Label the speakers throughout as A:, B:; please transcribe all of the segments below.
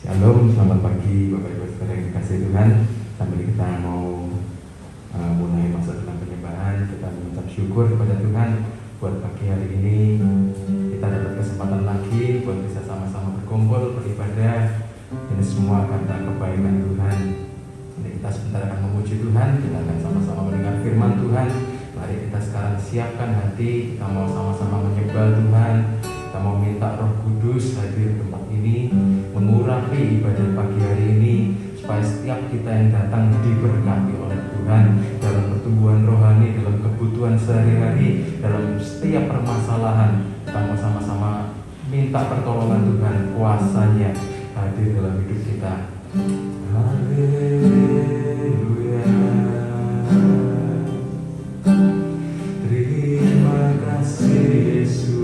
A: Shalom, selamat pagi Bapak Ibu Saudara yang dikasihi Tuhan. Sambil kita mau mulai masuk dalam penyembahan, kita mengucap syukur kepada Tuhan buat pagi hari ini. Kita dapat kesempatan lagi buat bisa sama-sama berkumpul, beribadah. Ini semua karena kebaikan Tuhan. Jadi kita sebentar akan memuji Tuhan, kita akan sama-sama mendengar firman Tuhan. Mari kita sekarang siapkan hati, kita mau sama-sama menyembah Tuhan. Kita mau minta Roh Kudus hadir di tempat ini, mengurapi ibadah pagi hari ini, supaya setiap kita yang datang diberkati oleh Tuhan dalam pertumbuhan rohani, dalam kebutuhan sehari-hari, dalam setiap permasalahan. Kita mau sama-sama minta pertolongan Tuhan, kuasanya hadir dalam hidup kita. Haleluya. Terima kasih Yesus.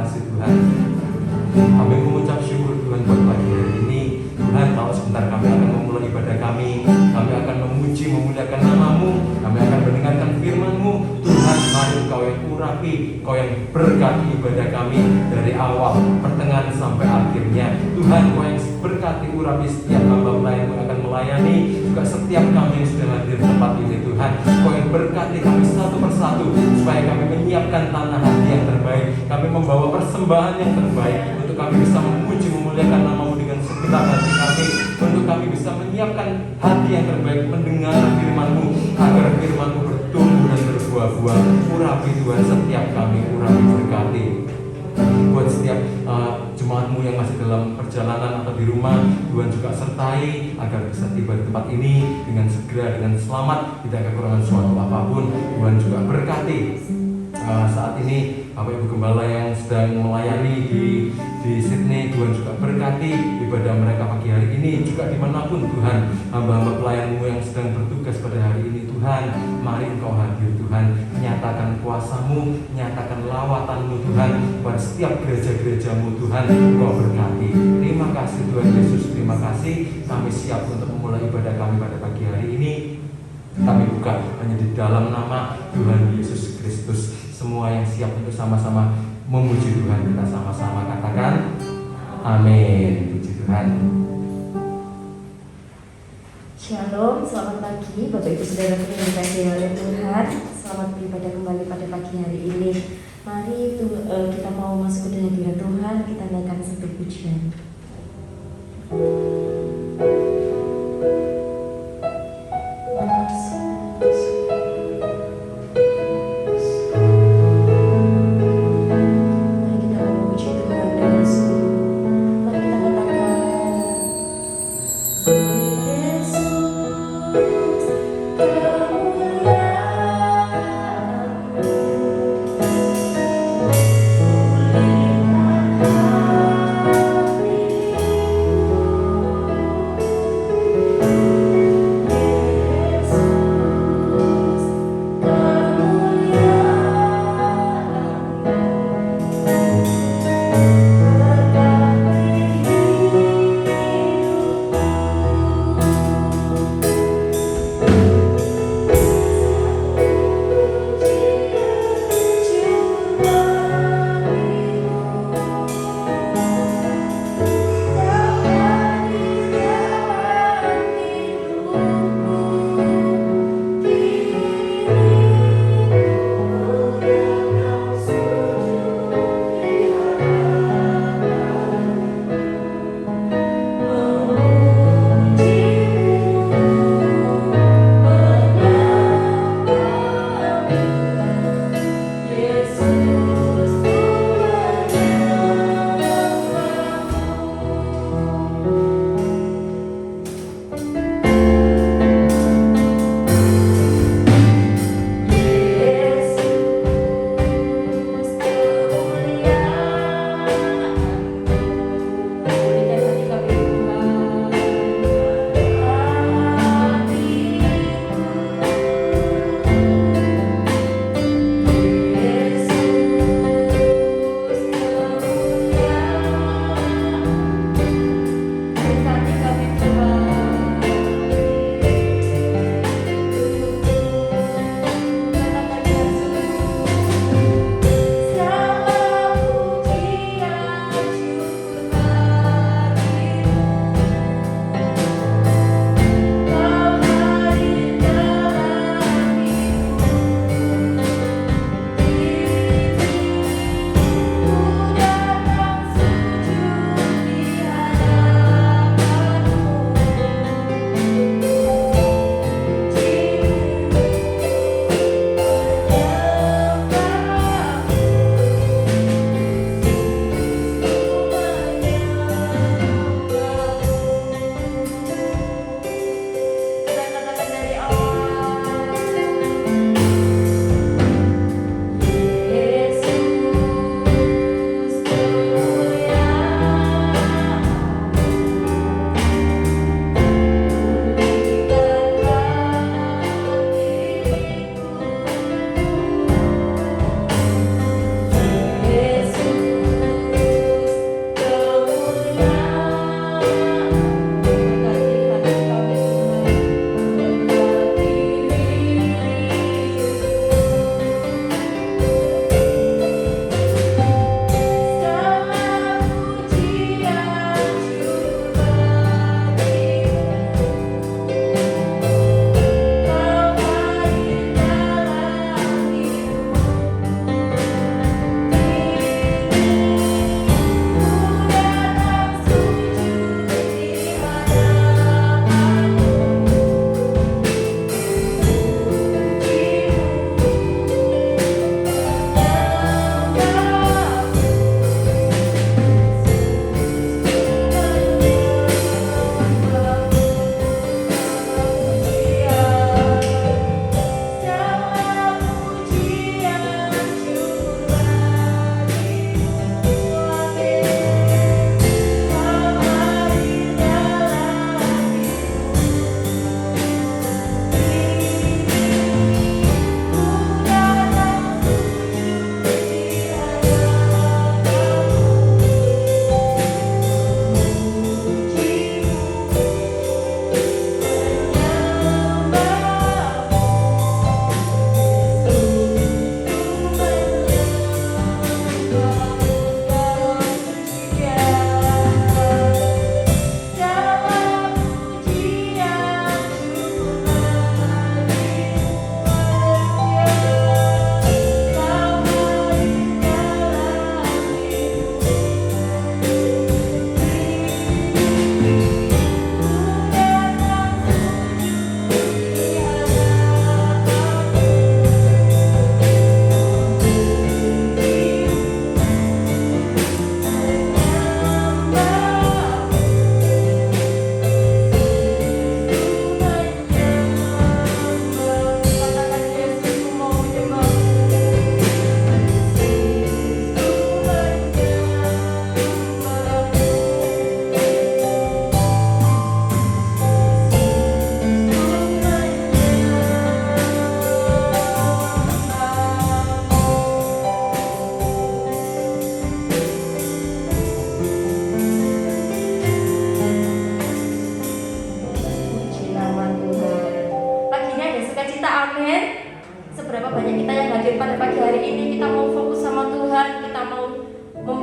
A: kasih Tuhan. Kami mengucap syukur Tuhan buat pagi hari ini. Tuhan, kalau sebentar kami akan memulai ibadah kami akan memuji, memuliakan nama-Mu, kami akan mendengarkan firman-Mu. Tuhan, mari Engkau yang urapi, Engkau yang berkati ibadah kami dari awal, pertengahan sampai akhirnya. Tuhan, Engkau yang berkati urapi setiap hamba pelayan yang akan melayani, juga setiap kami yang sudah hadir di tempat ini. Tuhan, Engkau yang berkati kami satu persatu, supaya kami menyiapkan tanah hati yang terbaik, kami membawa persembahan yang terbaik, untuk kami bisa memuji, memuliakan nama-Mu dengan segenap hati kami, untuk kami bisa menyiapkan hati yang terbaik mendengar firman-Mu, agar firman-Mu bertumbuh dan berbuah-buah. Urapi Tuhan setiap kami, urapi berkati buat setiap jemaat-Mu yang masih dalam perjalanan atau di rumah. Tuhan juga sertai agar bisa tiba di tempat ini dengan segera, dengan selamat, tidak kekurangan suatu apapun. Tuhan juga berkati saat ini Bapak Ibu Gembala yang sedang melayani di Sydney. Tuhan juga berkati ibadah mereka pagi hari ini, juga dimanapun Tuhan hamba-hamba pelayan-Mu yang sedang bertugas pada hari ini. Tuhan, mari Engkau hadir Tuhan, nyatakan kuasa-Mu, nyatakan lawatan-Mu Tuhan pada setiap gereja-gereja-Mu Tuhan. Engkau berkati. Terima kasih Tuhan Yesus, terima kasih. Kami siap untuk memulai ibadah kami pada pagi hari ini. Kami buka hanya di dalam nama Tuhan Yesus Kristus. Semua yang siap untuk sama-sama memuji Tuhan, kita sama-sama katakan amin. Puji Tuhan.
B: Shalom, selamat pagi Bapak Ibu Saudara yang dikasihi oleh Tuhan. Selamat beribadah kembali pada pagi hari ini. Mari kita mau masuk ke hadirat Tuhan, kita naikkan satu pujian.
C: Amin.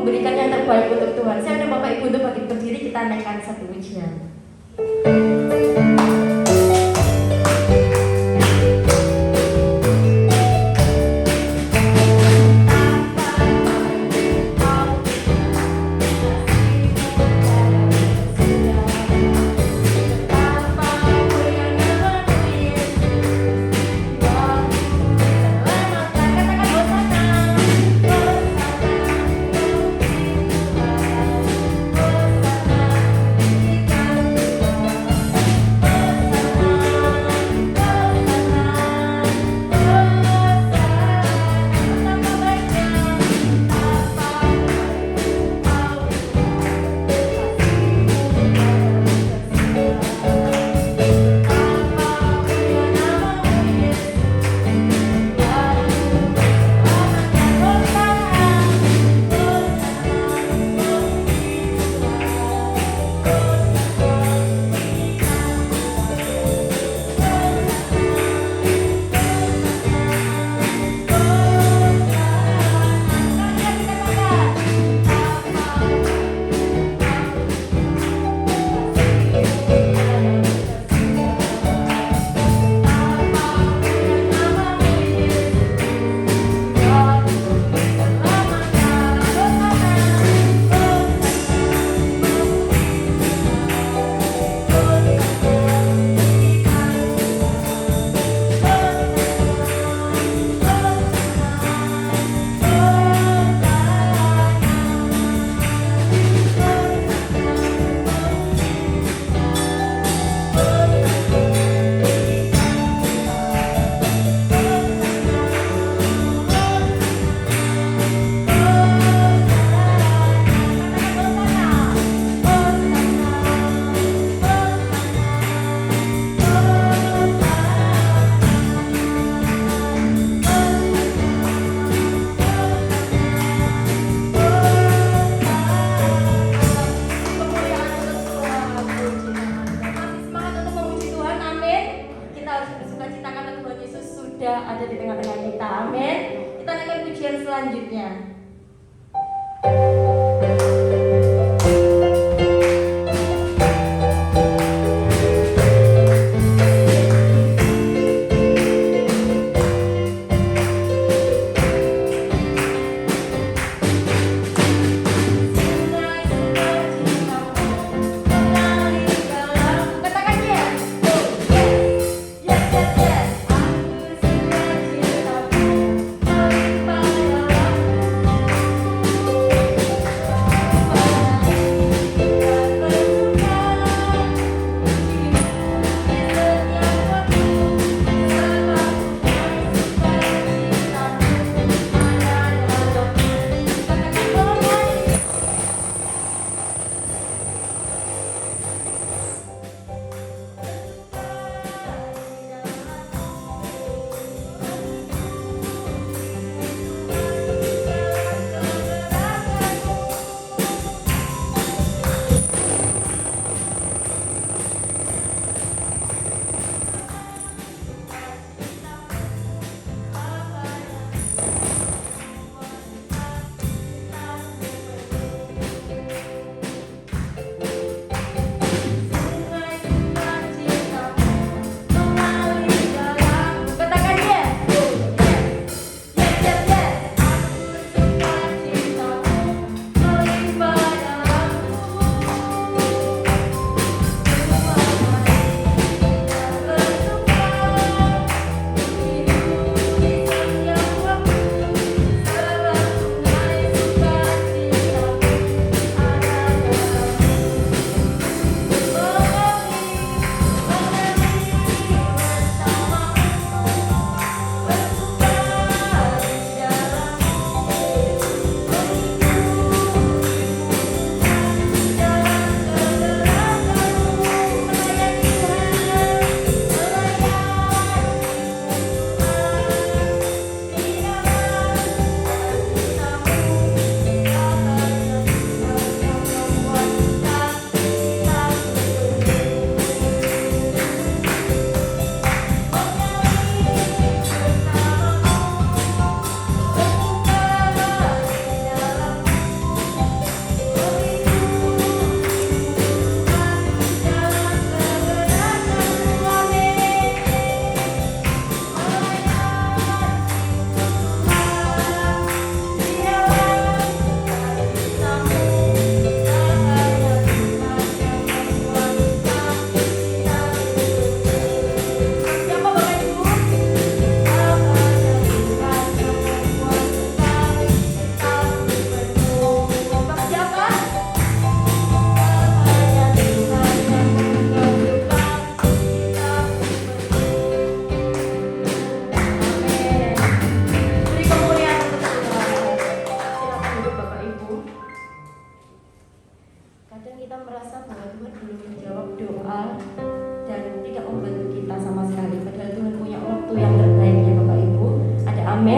B: memberikan yang terbaik untuk Tuhan. Saya undang Bapak Ibu untuk bangkit berdiri, kita naikkan satu pujian. Ada di tengah-tengah kita, amin. Kita naikkan pujian selanjutnya. Yes, yes, yes.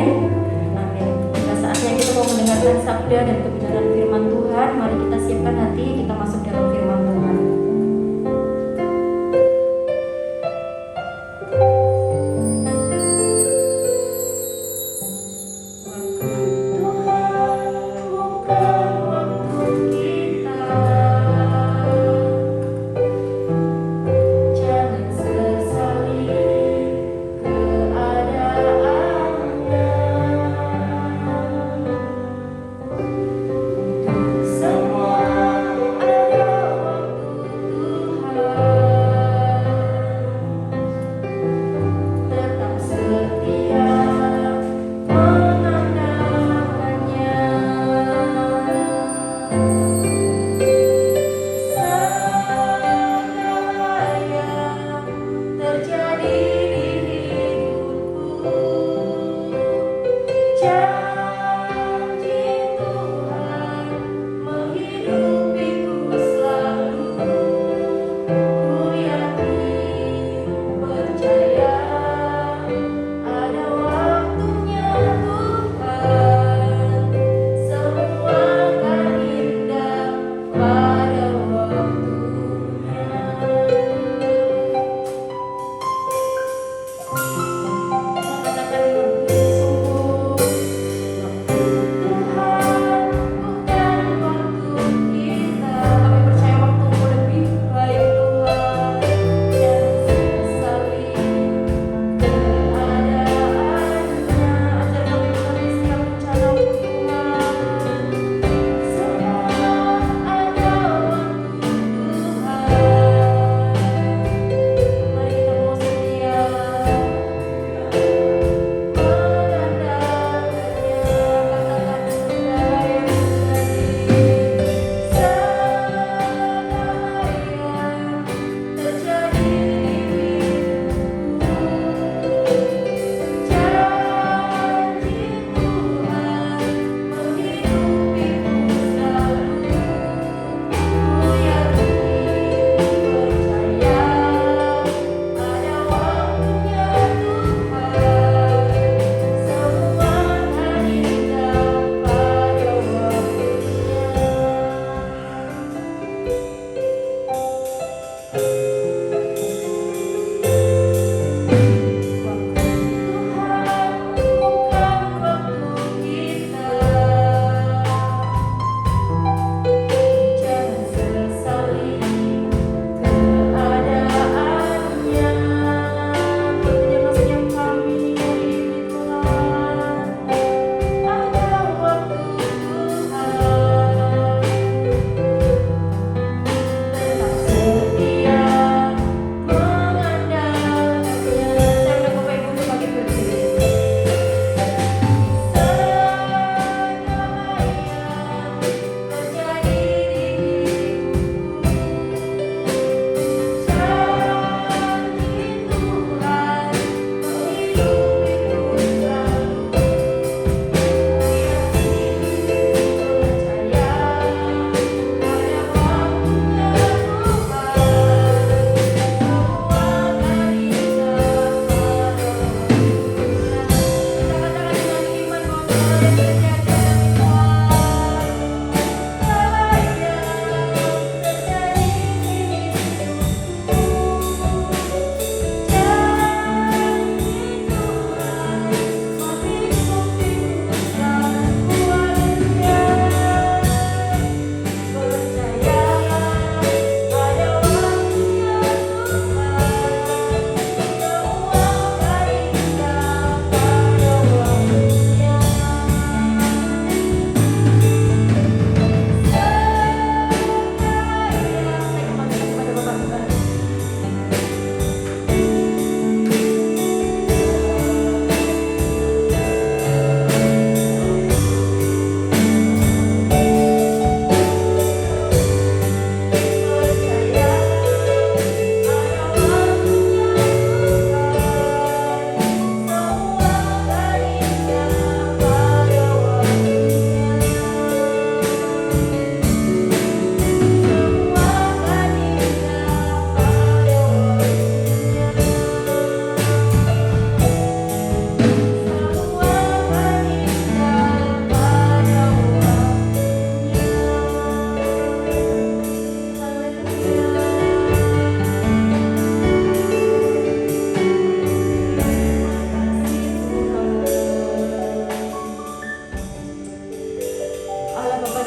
B: Amin. Amin. Pada saatnya kita mau mendengarkan sabda dan kebenaran firman Tuhan, mari kita siapkan hati, kita masuk dalam firman Tuhan.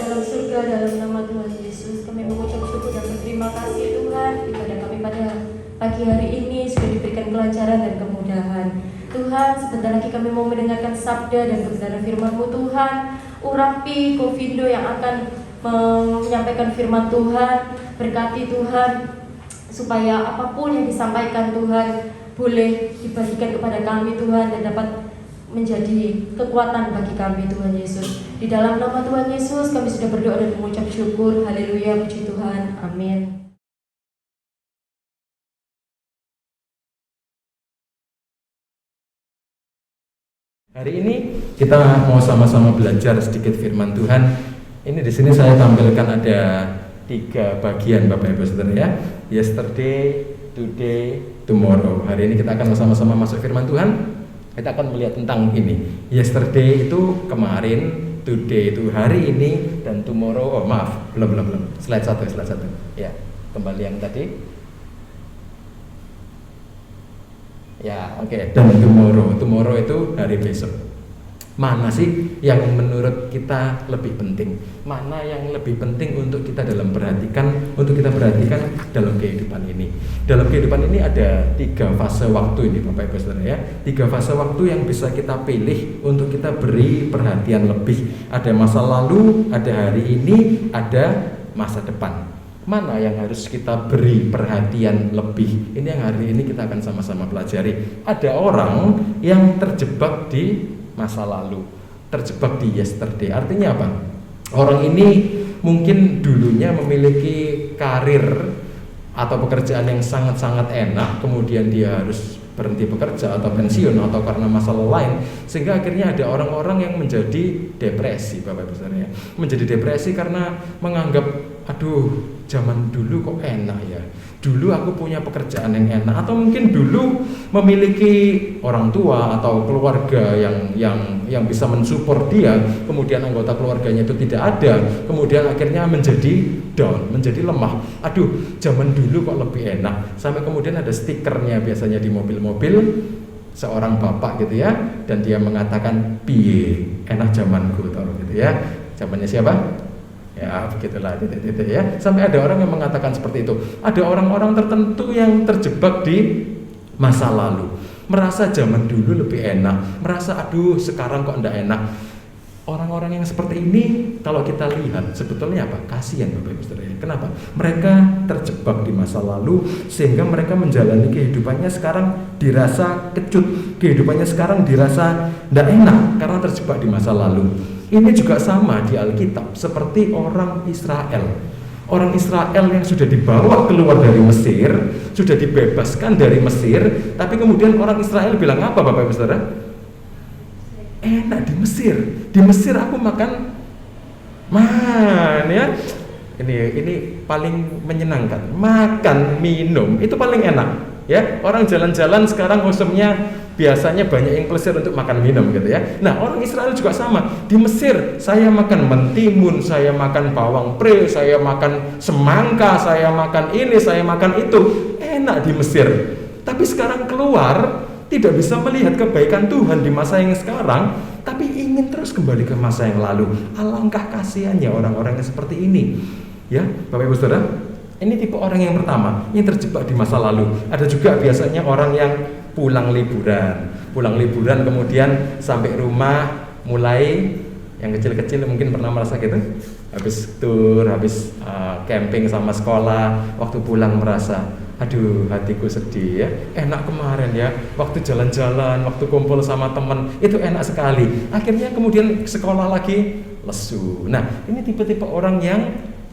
B: dalam surga, dalam nama Tuhan Yesus, kami mengucap syukur dan berterima kasih Tuhan. Ibadah kami pada pagi hari ini sudah diberikan kelancaran dan kemudahan. Tuhan, sebentar lagi kami mau mendengarkan sabda dan kebenaran firman-Mu Tuhan. Urapi Kovindo yang akan menyampaikan firman Tuhan. Berkati Tuhan, supaya apapun yang disampaikan Tuhan boleh dibagikan kepada kami Tuhan, dan dapat menjadi kekuatan bagi kami Tuhan Yesus. Di dalam nama Tuhan Yesus kami sudah berdoa dan mengucap syukur. Haleluya, puji Tuhan, amin.
A: Hari ini kita mau sama-sama belajar sedikit firman Tuhan. Ini di sini saya tampilkan ada 3 bagian Bapak Ibu Saudara ya. Yesterday, today, tomorrow. Hari ini kita akan sama-sama masuk firman Tuhan. Kita akan melihat tentang ini. Yesterday itu kemarin, today itu hari ini, dan tomorrow, belum. Slide 1. Ya, kembali yang tadi. Ya, oke. Dan tomorrow itu hari besok. Mana sih yang menurut kita lebih penting? Mana yang lebih penting untuk kita perhatikan dalam kehidupan ini? Dalam kehidupan ini ada 3 fase waktu ini Bapak Ibu Saudara ya. 3 fase waktu yang bisa kita pilih untuk kita beri perhatian lebih. Ada masa lalu, ada hari ini, ada masa depan. Mana yang harus kita beri perhatian lebih? Ini yang hari ini kita akan sama-sama pelajari. Ada orang yang terjebak di masa lalu, terjebak di yesterday. Artinya apa? Orang ini mungkin dulunya memiliki karir atau pekerjaan yang sangat-sangat enak, kemudian dia harus berhenti bekerja atau pensiun atau karena masalah lain, sehingga akhirnya ada orang-orang yang menjadi depresi Bapak Ibu Saudara ya. Menjadi depresi karena menganggap, aduh, zaman dulu kok enak ya. Dulu aku punya pekerjaan yang enak, atau mungkin dulu memiliki orang tua atau keluarga yang bisa mensupport dia, kemudian anggota keluarganya itu tidak ada, kemudian akhirnya menjadi down, menjadi lemah. Aduh, zaman dulu kok lebih enak. Sampai kemudian ada stikernya biasanya di mobil-mobil, seorang bapak gitu ya, dan dia mengatakan, piye enak zamanku tau gitu ya. Zamannya siapa? Ya begitulah titik-titik ya. Sampai ada orang yang mengatakan seperti itu. Ada orang-orang tertentu yang terjebak di masa lalu, merasa zaman dulu lebih enak, merasa aduh sekarang kok enggak enak. Orang-orang yang seperti ini kalau kita lihat sebetulnya apa? Kasihan Bapak Ibu Saudara. Kenapa? Mereka terjebak di masa lalu sehingga mereka menjalani kehidupannya sekarang dirasa kecut, kehidupannya sekarang dirasa enggak enak karena terjebak di masa lalu. Ini juga sama di Alkitab seperti orang Israel. Orang Israel yang sudah dibawa keluar dari Mesir, sudah dibebaskan dari Mesir, tapi kemudian orang Israel bilang apa Bapak Ibu Saudara? Enak di Mesir. Di Mesir aku makan ya. Ini paling menyenangkan. Makan, minum itu paling enak. Ya, orang jalan-jalan sekarang musimnya biasanya banyak yang plesir untuk makan minum gitu ya. Nah, orang Israel juga sama. Di Mesir saya makan mentimun, saya makan bawang pre, saya makan semangka, saya makan ini, saya makan itu. Enak di Mesir. Tapi sekarang keluar tidak bisa melihat kebaikan Tuhan di masa yang sekarang, tapi ingin terus kembali ke masa yang lalu. Alangkah kasihannya orang-orang yang seperti ini. Ya, Bapak Ibu Saudara. Ini tipe orang yang pertama, ini terjebak di masa lalu. Ada juga biasanya orang yang pulang liburan kemudian sampai rumah mulai, yang kecil-kecil mungkin pernah merasa gitu, habis tour, habis camping sama sekolah, waktu pulang merasa, aduh hatiku sedih ya, enak kemarin ya, waktu jalan-jalan, waktu kumpul sama teman, itu enak sekali. Akhirnya kemudian sekolah lagi lesu. Nah, ini tipe-tipe orang yang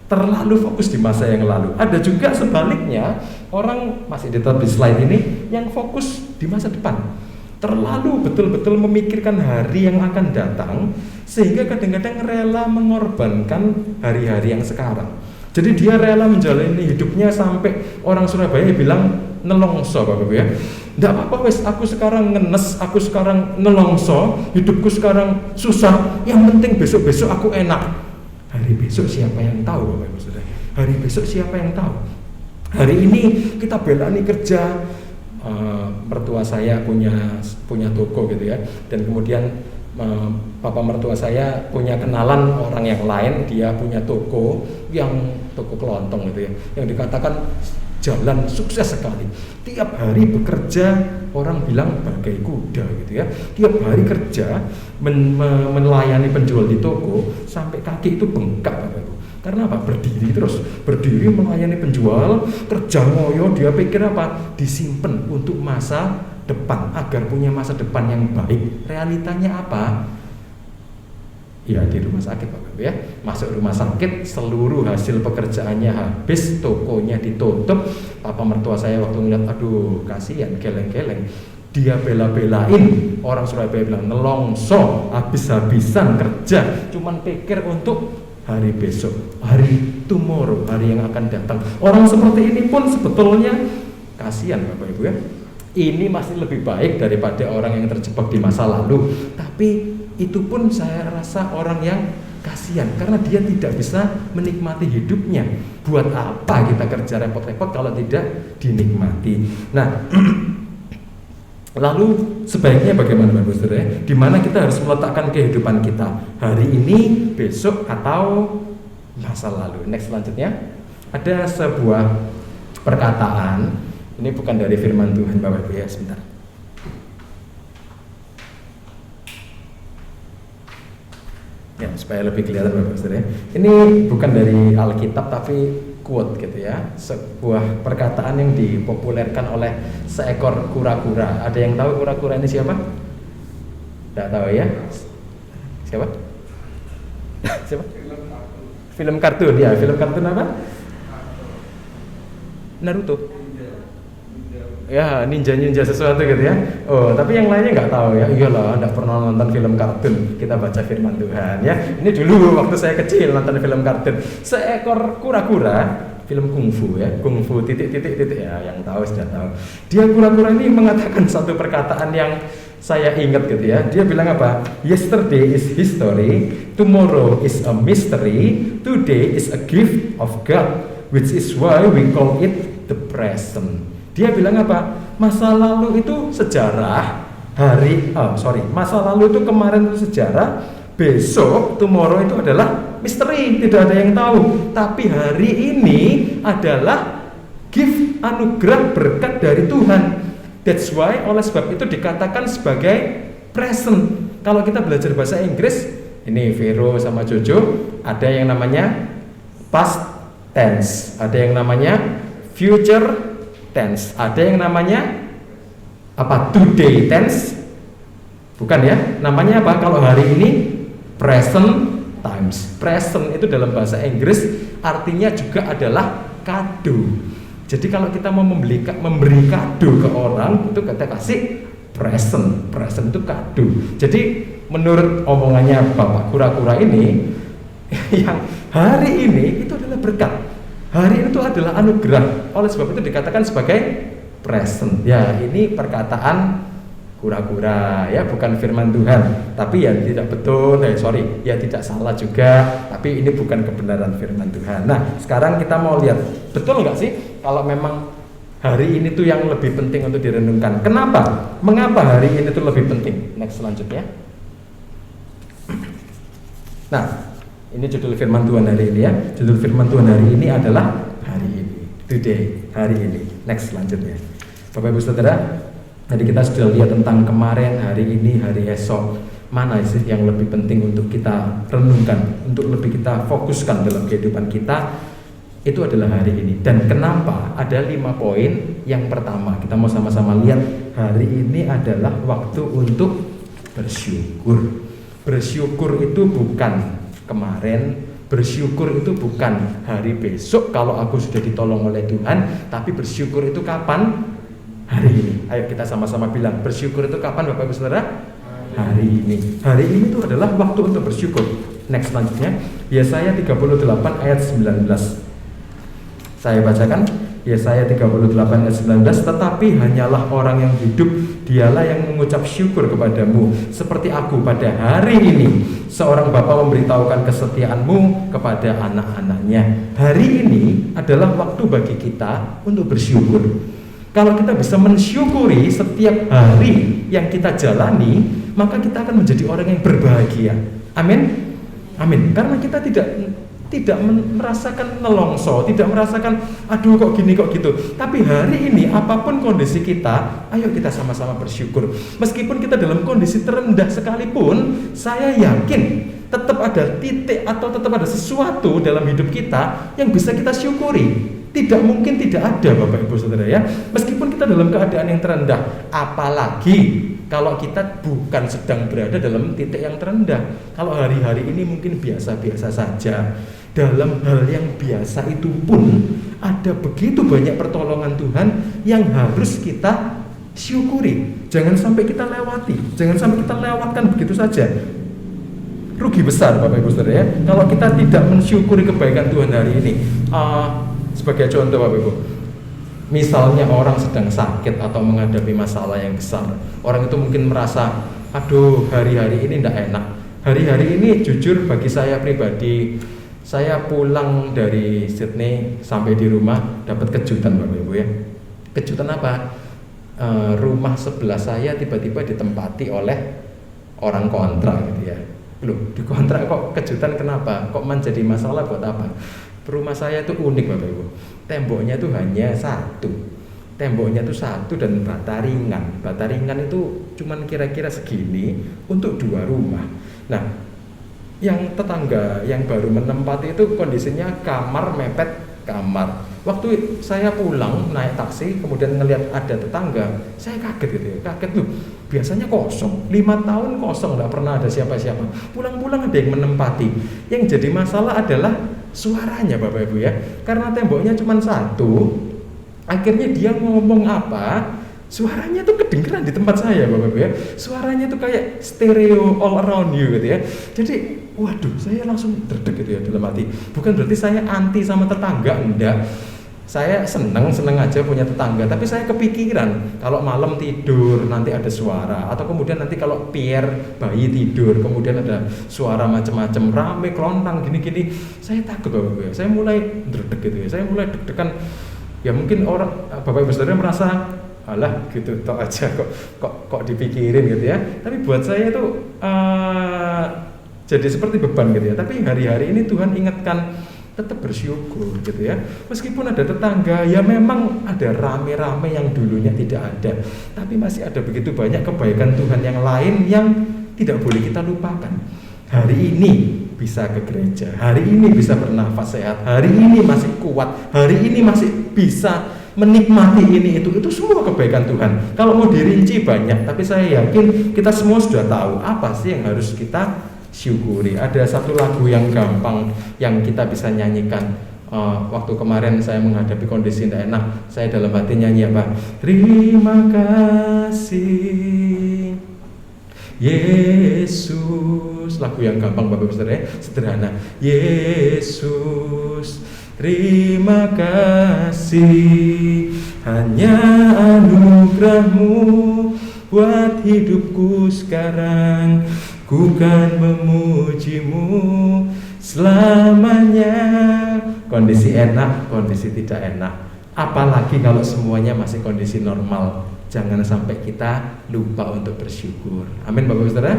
A: terlalu fokus di masa yang lalu. Ada juga sebaliknya, orang masih di slide ini yang fokus di masa depan. Terlalu betul-betul memikirkan hari yang akan datang, sehingga kadang-kadang rela mengorbankan hari-hari yang sekarang. Jadi dia rela menjalani hidupnya sampai orang Surabaya bilang nelongso Bapak Ibu ya. Enggak apa-apa wes, aku sekarang ngenes, aku sekarang nelongso, hidupku sekarang susah, yang penting besok-besok aku enak. Hari besok siapa yang tahu Bapak Ibu Saudara? Hari besok siapa yang tahu? Hari ini kita belani kerja, mertua saya punya toko gitu ya, dan kemudian
C: Bapak mertua saya punya kenalan orang yang lain, dia punya toko kelontong gitu ya, yang dikatakan jalan sukses sekali. Tiap hari bekerja, orang bilang bagai kuda gitu ya. Tiap hari kerja melayani penjual di toko sampai kaki itu bengkak Bapak Ibu. Karena apa? Berdiri melayani penjual, kerja ngoyo, dia pikir apa? Disimpan untuk masa depan, agar punya masa depan yang baik. Realitanya apa? Ya di rumah sakit Bapak ya. Masuk rumah sakit, seluruh hasil pekerjaannya habis, tokonya ditutup. Papa mertua saya waktu ngeliat, aduh kasihan, geleng-geleng. Dia bela-belain, orang Surabaya bilang nelongso, habis-habisan kerja, cuman pikir untuk hari besok, hari tomorrow, hari yang akan datang. Orang seperti ini pun sebetulnya kasihan Bapak Ibu ya. Ini masih lebih baik daripada orang yang terjebak di masa lalu. Tapi itu pun saya rasa orang yang kasihan, karena dia tidak bisa menikmati hidupnya. Buat apa kita kerja repot-repot kalau tidak dinikmati? Nah, lalu sebaiknya bagaimana Bapak Saudara? Di mana kita harus meletakkan kehidupan kita? Hari ini, besok, atau masa lalu? Next selanjutnya, ada sebuah perkataan. Ini bukan dari firman Tuhan Bapak Ibu ya, sebentar. Ya, supaya lebih kelihatan Bapak Saudara. Ini bukan dari Alkitab tapi quote gitu ya. Sebuah perkataan yang dipopulerkan oleh seekor kura-kura. Ada yang tahu kura-kura ini siapa? Tidak tahu ya? Siapa? Siapa? Film kartun ya, film kartun apa? Naruto. Ya, ninja sesuatu gitu ya. Oh, tapi yang lainnya nggak tahu ya. Iyalah, nggak pernah nonton film kartun. Kita baca firman Tuhan ya. Ini dulu waktu saya kecil nonton film kartun. Seekor kura-kura, film kungfu ya, kungfu titik ya. Yang tahu sudah tahu. Dia kura-kura ini mengatakan satu perkataan yang saya ingat gitu ya. Dia bilang apa? Yesterday is history, tomorrow is a mystery, today is a gift of God, which is why we call it the present. Dia bilang apa? Masa lalu itu sejarah, masa lalu itu kemarin itu sejarah, besok, tomorrow itu adalah misteri, tidak ada yang tahu. Tapi hari ini adalah gift, anugerah, berkat dari Tuhan. That's why, oleh sebab itu dikatakan sebagai present. Kalau kita belajar bahasa Inggris, ini Vero sama Jojo, ada yang namanya past tense, ada yang namanya future tense, ada yang namanya apa? Today tense, bukan ya? Namanya apa? Kalau hari ini present times. Present itu dalam bahasa Inggris artinya juga adalah kado. Jadi kalau kita mau memberi kado ke orang, itu kita kasih present. Present itu kado. Jadi menurut omongannya Bapak kura-kura ini, yang hari ini itu adalah berkat. Hari ini itu adalah anugerah. Oleh sebab itu dikatakan sebagai present. Ya, ini perkataan kura-kura ya, bukan firman Tuhan. Tapi ya tidak betul, ya tidak salah juga. Tapi ini bukan kebenaran firman Tuhan. Nah, sekarang kita mau lihat, betul nggak sih kalau memang hari ini tuh yang lebih penting untuk direnungkan? Kenapa? Mengapa hari ini tuh lebih penting? Next selanjutnya. Nah, ini judul firman Tuhan hari ini ya. Judul firman Tuhan hari ini adalah hari ini, today, hari ini. Next selanjutnya. Bapak Ibu Saudara, tadi kita sudah lihat tentang kemarin, hari ini, hari esok. Mana sih yang lebih penting untuk kita renungkan, untuk lebih kita fokuskan dalam kehidupan kita? Itu adalah hari ini. Dan kenapa? Ada 5 poin. Yang pertama, kita mau sama-sama lihat, hari ini adalah waktu untuk bersyukur. Bersyukur itu bukan kemarin, bersyukur itu bukan hari besok kalau aku sudah ditolong oleh Tuhan, tapi bersyukur itu kapan? Hari ini. Ayo kita sama-sama bilang, bersyukur itu kapan Bapak Ibu Saudara? Hari ini. Hari ini itu adalah waktu untuk bersyukur. Next selanjutnya, Yesaya 38 ayat 19. Saya bacakan, Yesaya 38 ayat 19, tetapi hanyalah orang yang hidup, dialah yang mengucap syukur kepadamu, seperti aku pada hari ini. Seorang bapa memberitahukan kesetiaanmu kepada anak-anaknya. Hari ini adalah waktu bagi kita untuk bersyukur. Kalau kita bisa mensyukuri setiap hari yang kita jalani, maka kita akan menjadi orang yang berbahagia. Amin. Amin. Karena kita tidak merasakan nelongso, tidak merasakan aduh kok gini kok gitu. Tapi hari ini apapun kondisi kita, ayo kita sama-sama bersyukur. Meskipun kita dalam kondisi terendah sekalipun, saya yakin tetap ada titik atau tetap ada sesuatu dalam hidup kita yang bisa kita syukuri. Tidak mungkin tidak ada, Bapak Ibu Saudara ya. Meskipun kita dalam keadaan yang terendah, apalagi kalau kita bukan sedang berada dalam titik yang terendah. Kalau hari-hari ini mungkin biasa-biasa saja. Dalam hal yang biasa itu pun ada begitu banyak pertolongan Tuhan yang harus kita syukuri. Jangan sampai kita lewati, jangan sampai kita lewatkan begitu saja. Rugi besar, Bapak Ibu Saudara ya, kalau kita tidak mensyukuri kebaikan Tuhan hari ini. Sebagai contoh, Bapak Ibu, misalnya orang sedang sakit atau menghadapi masalah yang besar, orang itu mungkin merasa, aduh hari-hari ini tidak enak. Hari-hari ini jujur bagi saya pribadi, saya pulang dari Sydney sampai di rumah dapat kejutan, Bapak Ibu ya. Kejutan apa? Rumah sebelah saya tiba-tiba ditempati oleh orang kontrak gitu ya. Loh, dikontrak kok kejutan kenapa? Kok menjadi masalah buat apa? Rumah saya itu unik, Bapak Ibu. Temboknya itu hanya satu. Temboknya itu satu dan bata ringan. Bata ringan itu cuman kira-kira segini untuk 2 rumah. Nah, yang tetangga yang baru menempati itu kondisinya kamar mepet kamar. Waktu saya pulang naik taksi kemudian ngelihat ada tetangga, saya kaget gitu ya. Kaget loh. Biasanya kosong, 5 tahun kosong, nggak pernah ada siapa-siapa. Pulang-pulang ada yang menempati. Yang jadi masalah adalah suaranya, Bapak Ibu ya. Karena temboknya cuma satu, akhirnya dia ngomong apa, suaranya tuh kedengeran di tempat saya, Bapak Ibu ya. Suaranya tuh kayak stereo all around you gitu ya. Jadi, waduh, saya langsung derdek gitu ya dalam hati. Bukan berarti saya anti sama tetangga, enggak. Saya seneng aja punya tetangga, tapi saya kepikiran kalau malam tidur nanti ada suara, atau kemudian nanti kalau Pierre bayi tidur kemudian ada suara macam-macam rame kelontang gini-gini, saya takut, Bapak Ibu ya. Saya mulai derdek gitu ya, saya mulai deg-degan. Ya mungkin orang Bapak Ibu Saudara merasa alah gitu tok aja kok dipikirin gitu ya. Tapi buat saya itu jadi seperti beban gitu ya. Tapi hari-hari ini Tuhan ingatkan tetap bersyukur gitu ya. Meskipun ada tetangga, ya memang ada rame-rame yang dulunya tidak ada, tapi masih ada begitu banyak kebaikan Tuhan yang lain yang tidak boleh kita lupakan. Hari ini bisa ke gereja, hari ini bisa bernafas sehat, hari ini masih kuat, hari ini masih bisa menikmati ini itu semua kebaikan Tuhan. Kalau mau dirinci banyak, tapi saya yakin kita semua sudah tahu apa sih yang harus kita syukuri. Ada satu lagu yang gampang yang kita bisa nyanyikan. Waktu kemarin saya menghadapi kondisi tidak enak, saya dalam hati nyanyi apa? Terima kasih Yesus. Lagu yang gampang, Bapak Ibu Saudara, sederhana. Yesus, terima kasih, hanya anugerah-Mu buat hidupku sekarang. Ku kan memuji-Mu selamanya. Kondisi enak, kondisi tidak enak, apalagi kalau semuanya masih kondisi normal. Jangan sampai kita lupa untuk bersyukur. Amin, Bapak Ibu Saudara.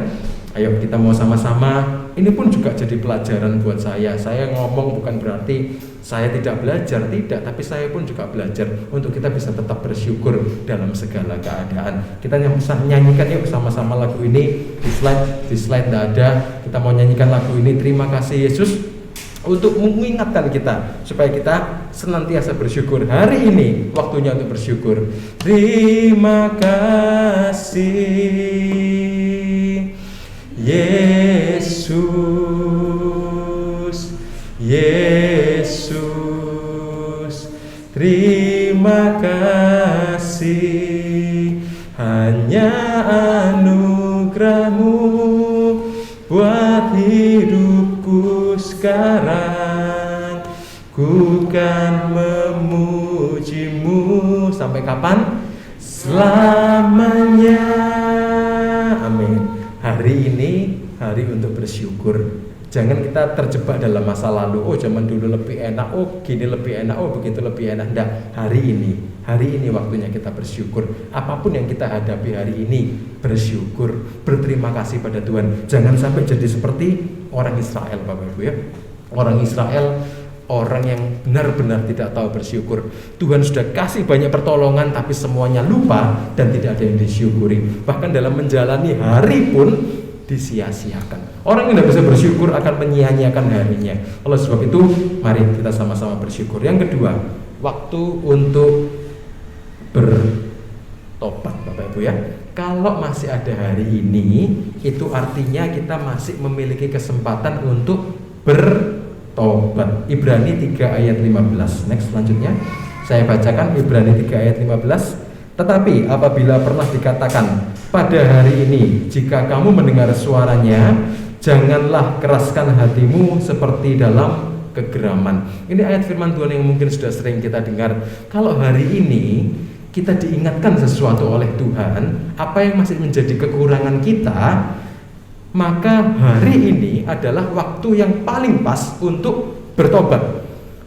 C: Ayo kita mau sama-sama. Ini pun juga jadi pelajaran buat saya. Saya ngomong bukan berarti saya tidak belajar, tidak, tapi saya pun juga belajar untuk kita bisa tetap bersyukur dalam segala keadaan. Kita nyanyikan yuk sama-sama lagu ini. Di slide tidak ada. Kita mau nyanyikan lagu ini, Terima Kasih Yesus, untuk mengingatkan kita supaya kita senantiasa bersyukur. Hari ini waktunya untuk bersyukur. Terima kasih Yesus, Yesus, terima kasih, hanya anugerah-Mu buat hidupku sekarang. Ku kan memuji-Mu sampai kapan? Selamanya. Amin. Hari ini hari untuk bersyukur. Jangan kita terjebak dalam masa lalu. Oh, zaman dulu lebih enak. Oh, gini lebih enak. Oh, begitu lebih enak. Enggak. Hari ini waktunya kita bersyukur. Apapun yang kita hadapi hari ini, bersyukur, berterima kasih pada Tuhan. Jangan sampai jadi seperti orang Israel, Bapak Ibu ya. Orang Israel, orang yang benar-benar tidak tahu bersyukur. Tuhan sudah kasih banyak pertolongan, tapi semuanya lupa dan tidak ada yang disyukuri. Bahkan dalam menjalani hari pun disia-siakan. Orang yang tidak bisa bersyukur akan menyia-nyiakan harinya. Oleh sebab itu, mari kita sama-sama bersyukur. Yang kedua, waktu untuk bertobat, Bapak Ibu ya. Kalau masih ada hari ini, itu artinya kita masih memiliki kesempatan untuk bertobat. Ibrani 3 ayat 15. Next, selanjutnya saya bacakan Ibrani 3 ayat 15. Tetapi apabila pernah dikatakan pada hari ini, jika kamu mendengar suaranya, janganlah keraskan hatimu seperti dalam kegeraman. Ini ayat firman Tuhan yang mungkin sudah sering kita dengar. Kalau hari ini kita diingatkan sesuatu oleh Tuhan, apa yang masih menjadi kekurangan kita, maka hari ini adalah waktu yang paling pas untuk bertobat.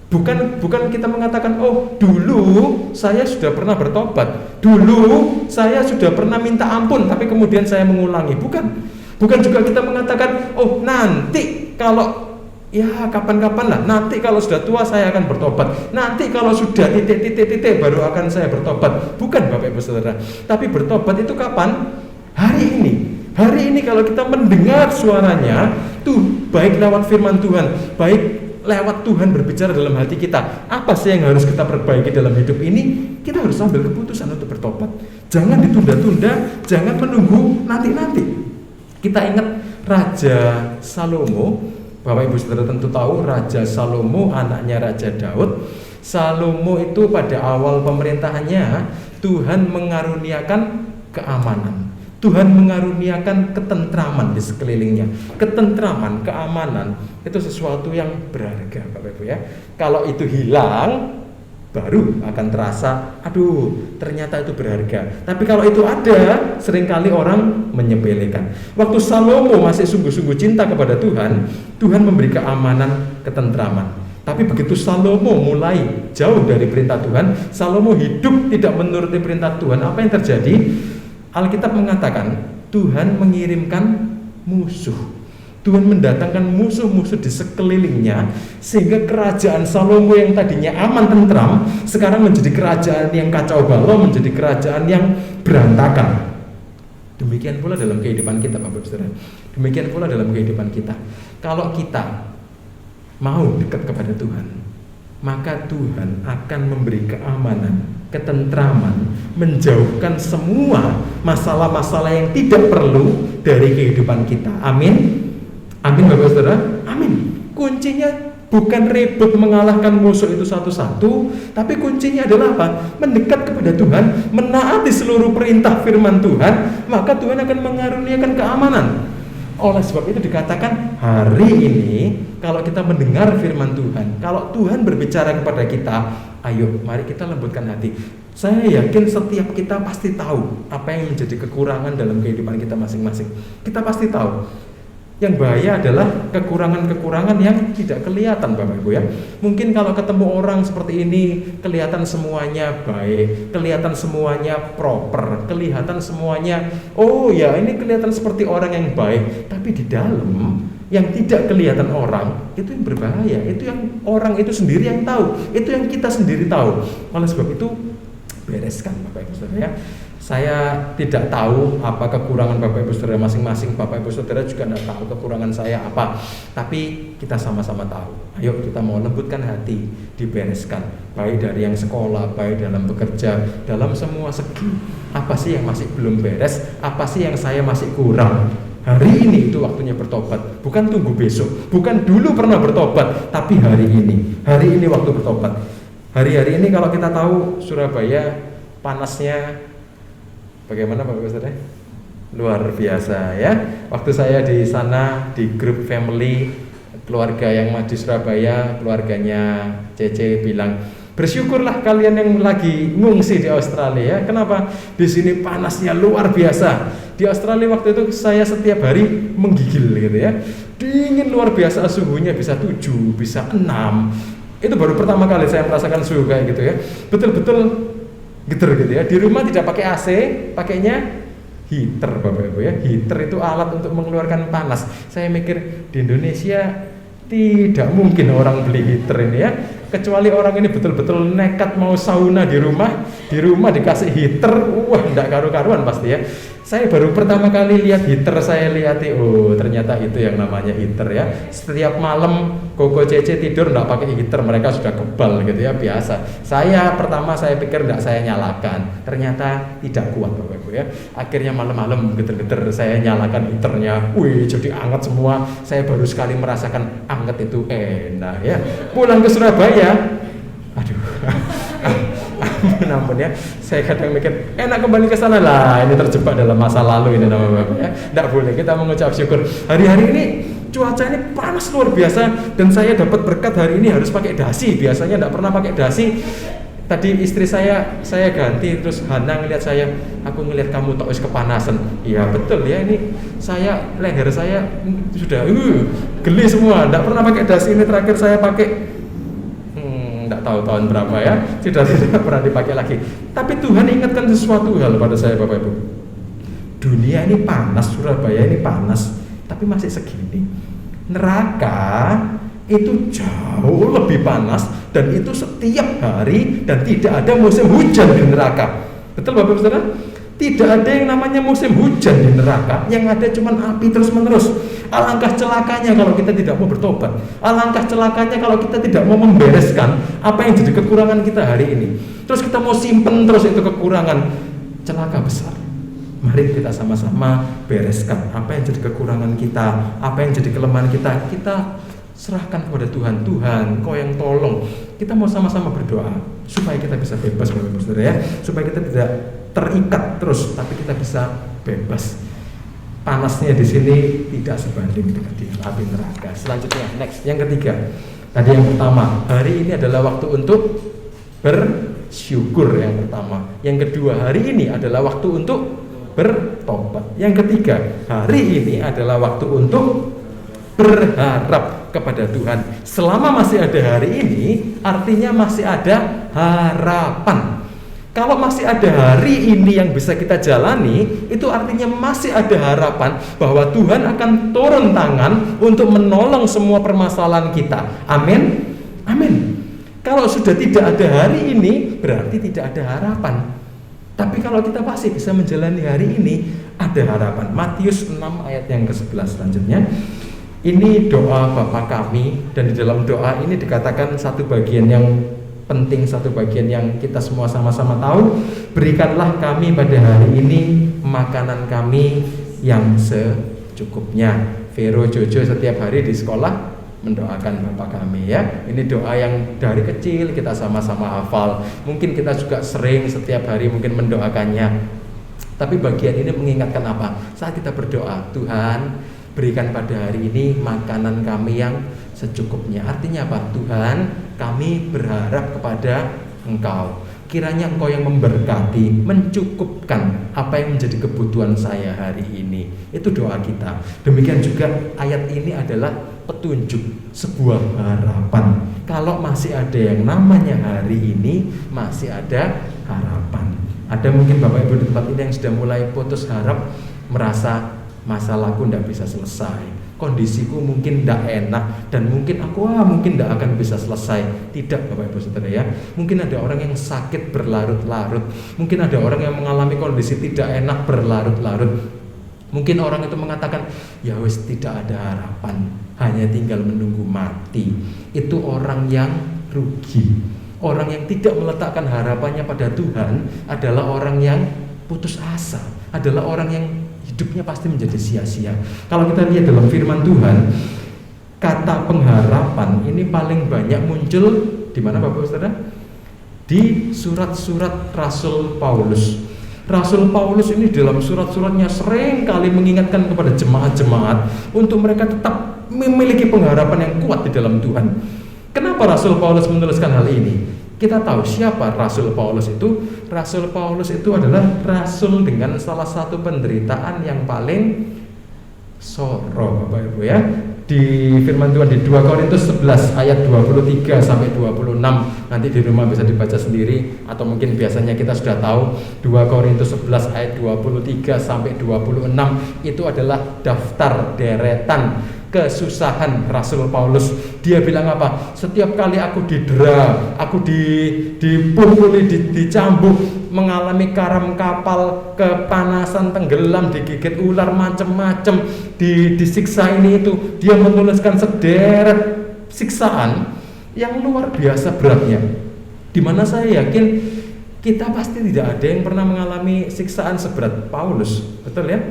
C: Bukan kita mengatakan, oh dulu saya sudah pernah bertobat, dulu saya sudah pernah minta ampun, tapi kemudian saya mengulangi. Bukan juga kita mengatakan, oh nanti kalau ya kapan-kapan lah, nanti kalau sudah tua saya akan bertobat, nanti kalau sudah titik baru akan saya bertobat. Bukan, Bapak Ibu Saudara. Tapi bertobat itu kapan? Hari ini. Hari ini kalau kita mendengar suaranya, tuh baik lewat firman Tuhan, baik lewat Tuhan berbicara dalam hati kita. Apa sih yang harus kita perbaiki dalam hidup ini? Kita harus ambil keputusan untuk bertobat. Jangan ditunda-tunda, jangan menunggu nanti-nanti. Kita ingat Raja Salomo. Bapak Ibu Saudara tentu tahu Raja Salomo anaknya Raja Daud. Salomo itu pada awal pemerintahannya Tuhan mengaruniakan keamanan. Tuhan mengaruniakan ketentraman di sekelilingnya. Ketentraman, keamanan itu sesuatu yang berharga, Bapak Ibu ya. Kalau itu hilang, baru akan terasa, aduh ternyata itu berharga. Tapi kalau itu ada, seringkali orang menyepelekan. Waktu Salomo masih sungguh-sungguh cinta kepada Tuhan, Tuhan memberi keamanan, ketentraman. Tapi begitu Salomo mulai jauh dari perintah Tuhan, Salomo hidup tidak menuruti perintah Tuhan, apa yang terjadi? Alkitab mengatakan Tuhan mengirimkan musuh. Tuhan mendatangkan musuh-musuh di sekelilingnya, sehingga kerajaan Salomo yang tadinya aman tentram sekarang menjadi kerajaan yang kacau balau, menjadi kerajaan yang berantakan. Demikian pula dalam kehidupan kita, Bapak Ibu Saudara. Demikian pula dalam kehidupan kita. Kalau kita mau dekat kepada Tuhan, maka Tuhan akan memberi keamanan, ketentraman, menjauhkan semua masalah-masalah yang tidak perlu dari kehidupan kita. Amin. Amin, Bapak Saudara. Amin. Kuncinya bukan ribut mengalahkan musuh itu satu-satu, tapi kuncinya adalah apa? Mendekat kepada Tuhan, menaati seluruh perintah firman Tuhan, maka Tuhan akan mengaruniakan keamanan. Oleh sebab itu dikatakan hari ini kalau kita mendengar firman Tuhan, kalau Tuhan berbicara kepada kita, ayo mari kita lembutkan hati. Saya yakin setiap kita pasti tahu apa yang menjadi kekurangan dalam kehidupan kita masing-masing. Kita pasti tahu. Yang bahaya adalah kekurangan-kekurangan yang tidak kelihatan, Bapak Ibu ya. Mungkin kalau ketemu orang seperti ini, kelihatan semuanya baik, kelihatan semuanya proper, kelihatan semuanya, oh ya ini kelihatan seperti orang yang baik. Tapi di dalam yang tidak kelihatan orang, itu yang berbahaya. Itu yang orang itu sendiri yang tahu, itu yang kita sendiri tahu. Oleh sebab itu bereskan, Bapak Ibu Saudara ya. Saya tidak tahu apa kekurangan Bapak Ibu Saudara masing-masing. Bapak Ibu Saudara juga tidak tahu kekurangan saya apa. Tapi kita sama-sama tahu. Ayo kita mau lembutkan hati, dibereskan. Baik dari yang sekolah, baik dalam bekerja, dalam semua segi. Apa sih yang masih belum beres? Apa sih yang saya masih kurang? Hari ini itu waktunya bertobat. Bukan tunggu besok. Bukan dulu pernah bertobat. Tapi hari ini. Hari ini waktu bertobat. Hari-hari ini kalau kita tahu Surabaya panasnya bagaimana Bapak Ibu Saudara? Luar biasa ya. Waktu saya di sana di grup family keluarga yang di Surabaya, keluarganya Cece bilang, bersyukurlah kalian yang lagi ngungsi di Australia. Kenapa? Di sini panasnya luar biasa. Di Australia waktu itu saya setiap hari menggigil gitu ya. dingin luar biasa, suhunya bisa 7, bisa 6. Itu baru pertama kali saya merasakan suhu kayak gitu ya, betul-betul geter gitu ya. Di rumah tidak pakai AC, pakainya heater Bapak Ibu ya. Heater itu alat untuk mengeluarkan panas. Saya mikir di Indonesia tidak mungkin orang beli heater ini ya, kecuali orang ini betul-betul nekat mau sauna di rumah dikasih heater, wah enggak karu-karuan pasti ya. Saya baru pertama kali lihat heater, saya lihat oh ternyata itu yang namanya heater ya. Setiap malam Koko Cece tidur enggak pakai heater, mereka sudah kebal gitu ya, biasa. Saya pikir enggak saya nyalakan, ternyata tidak kuat Bapak Ibu ya. Akhirnya malam-malam geter-geter saya nyalakan heaternya, wih jadi anget semua. Saya baru sekali merasakan anget itu enak ya. Pulang ke Surabaya, aduh ampun ya, saya kadang mikir enak kembali ke sana lah, ini terjebak dalam masa lalu ini nama Bapak ya. Tidak boleh, kita mengucap syukur. Hari-hari ini cuaca ini panas luar biasa, dan saya dapat berkat hari ini harus pakai dasi. Biasanya tidak pernah pakai dasi. Tadi istri saya ganti, terus Hana ngeliat saya, aku ngeliat kamu tok wis kepanasan. Iya betul ya, ini leher saya sudah geli semua, tidak pernah pakai dasi. Ini terakhir saya pakai tidak tahu tahun berapa ya, sudah tidak pernah dipakai lagi. Tapi Tuhan ingatkan sesuatu hal pada saya Bapak Ibu. Dunia ini panas, Surabaya ini panas, tapi masih segini. Neraka itu jauh lebih panas, dan itu setiap hari, dan tidak ada musim hujan di neraka. Betul Bapak Ibu Saudara? Tidak ada yang namanya musim hujan di neraka, yang ada cuma api terus menerus. Alangkah celakanya kalau kita tidak mau bertobat. Alangkah celakanya kalau kita tidak mau membereskan apa yang jadi kekurangan kita hari ini. Terus kita mau simpen terus itu kekurangan, celaka besar. Mari kita sama-sama bereskan apa yang jadi kekurangan kita, apa yang jadi kelemahan kita. Kita serahkan kepada Tuhan. Tuhan, Kau yang tolong. Kita mau sama-sama berdoa supaya kita bisa bebas Bapak Ibu Saudara ya, supaya kita tidak terikat terus, tapi kita bisa bebas. Panasnya di sini tidak sebanding dengan di api neraka. Selanjutnya, next, yang ketiga. Tadi yang pertama, hari ini adalah waktu untuk bersyukur yang pertama. Yang kedua, hari ini adalah waktu untuk bertobat. Yang ketiga, hari ini adalah waktu untuk berharap kepada Tuhan. Selama masih ada hari ini, artinya masih ada harapan. Kalau masih ada hari ini yang bisa kita jalani, itu artinya masih ada harapan bahwa Tuhan akan turun tangan untuk menolong semua permasalahan kita. Amin. Amin. Kalau sudah tidak ada hari ini, berarti tidak ada harapan. Tapi kalau kita masih bisa menjalani hari ini, ada harapan. Matius 6 ayat yang ke-11 selanjutnya. Ini doa Bapa kami, dan di dalam doa ini dikatakan satu bagian yang penting, satu bagian yang kita semua sama-sama tahu. Berikanlah kami pada hari ini makanan kami yang secukupnya. Vero Jojo setiap hari di sekolah mendoakan Bapa kami ya. Ini doa yang dari kecil kita sama-sama hafal. Mungkin kita juga sering setiap hari mungkin mendoakannya. Tapi bagian ini mengingatkan apa? Saat kita berdoa, Tuhan berikan pada hari ini makanan kami yang secukupnya. Artinya apa? Tuhan, kami berharap kepada Engkau. Kiranya Engkau yang memberkati, mencukupkan apa yang menjadi kebutuhan saya hari ini. Itu doa kita. Demikian juga ayat ini adalah petunjuk, sebuah harapan. Kalau masih ada yang namanya hari ini, masih ada harapan. Ada mungkin Bapak Ibu di tempat ini yang sudah mulai putus harap, merasa masalahku tidak bisa selesai, kondisiku mungkin tidak enak, dan mungkin aku mungkin tidak akan bisa selesai. Tidak Bapak Ibu Saudara ya. Mungkin ada orang yang sakit berlarut-larut, mungkin ada orang yang mengalami kondisi tidak enak berlarut-larut. Mungkin orang itu mengatakan, ya wis tidak ada harapan, hanya tinggal menunggu mati. Itu orang yang rugi. Orang yang tidak meletakkan harapannya pada Tuhan adalah orang yang putus asa, adalah orang yang hidupnya pasti menjadi sia-sia. Kalau kita lihat dalam firman Tuhan, kata pengharapan ini paling banyak muncul di mana Bapak Saudara? Di surat-surat Rasul Paulus. Rasul Paulus ini dalam surat-suratnya sering kali mengingatkan kepada jemaat-jemaat untuk mereka tetap memiliki pengharapan yang kuat di dalam Tuhan. Kenapa Rasul Paulus menuliskan hal ini? Kita tahu siapa Rasul Paulus itu. Rasul Paulus itu adalah rasul dengan salah satu penderitaan yang paling soro Bapak Ibu ya. di firman Tuhan di 2 Korintus 11 ayat 23 sampai 26. Nanti di rumah bisa dibaca sendiri atau mungkin biasanya kita sudah tahu 2 Korintus 11 ayat 23 sampai 26 itu adalah daftar deretan kesusahan Rasul Paulus. Dia bilang apa? Setiap kali aku didera, aku dipukuli, dicambuk, mengalami karam kapal, kepanasan, tenggelam, digigit ular, macam-macam, disiksa ini itu. Dia menuliskan sederet siksaan yang luar biasa beratnya. Dimana saya yakin kita pasti tidak ada yang pernah mengalami siksaan seberat Paulus, betul ya?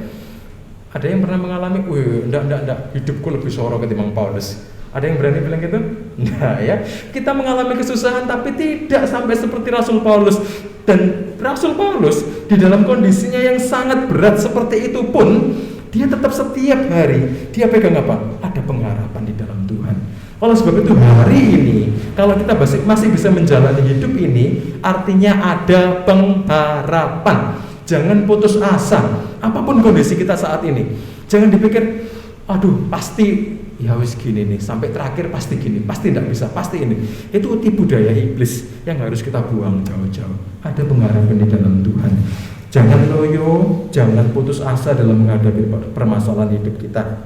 C: Ada yang pernah mengalami, enggak, hidupku lebih sorok ketimbang Paulus. Ada yang berani bilang gitu? Nah ya, kita mengalami kesusahan tapi tidak sampai seperti Rasul Paulus. Dan Rasul Paulus di dalam kondisinya yang sangat berat seperti itu pun, dia tetap setiap hari, dia pegang apa? Ada pengharapan di dalam Tuhan. Oleh sebab itu hari ini, kalau kita masih bisa menjalani hidup ini, artinya ada pengharapan. Jangan putus asa, apapun kondisi kita saat ini. Jangan dipikir, aduh pasti ya wis gini nih, sampai terakhir pasti gini, pasti tidak bisa, pasti ini. Itu tipu daya iblis yang harus kita buang jauh-jauh. Ada pengharapan di dalam Tuhan. Jangan loyo, jangan putus asa dalam menghadapi permasalahan hidup kita.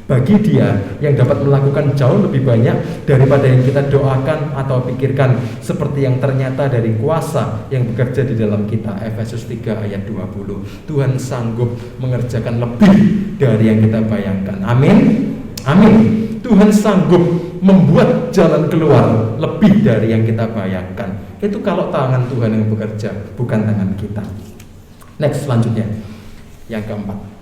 C: Bagi dia yang dapat melakukan jauh lebih banyak daripada yang kita doakan atau pikirkan, seperti yang ternyata dari kuasa yang bekerja di dalam kita. Efesus 3 ayat 20. Tuhan sanggup mengerjakan lebih dari yang kita bayangkan. Amin. Amin. Tuhan sanggup membuat jalan keluar lebih dari yang kita bayangkan. Itu kalau tangan Tuhan yang bekerja, bukan tangan kita. Next, selanjutnya yang keempat.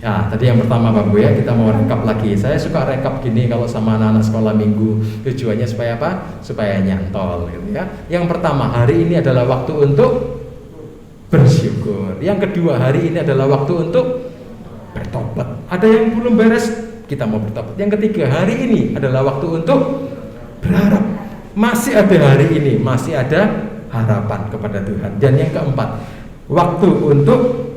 C: Ya, tadi yang pertama Bapak Bu ya, kita mau rekap lagi. Saya suka rekap gini kalau sama anak-anak sekolah minggu. Tujuannya supaya apa? Supaya nyantol gitu ya. Yang pertama, hari ini adalah waktu untuk bersyukur. Yang kedua, hari ini adalah waktu untuk bertobat. Ada yang belum beres, kita mau bertobat. Yang ketiga, hari ini adalah waktu untuk berharap. Masih ada hari ini, masih ada harapan kepada Tuhan. Dan yang keempat, waktu untuk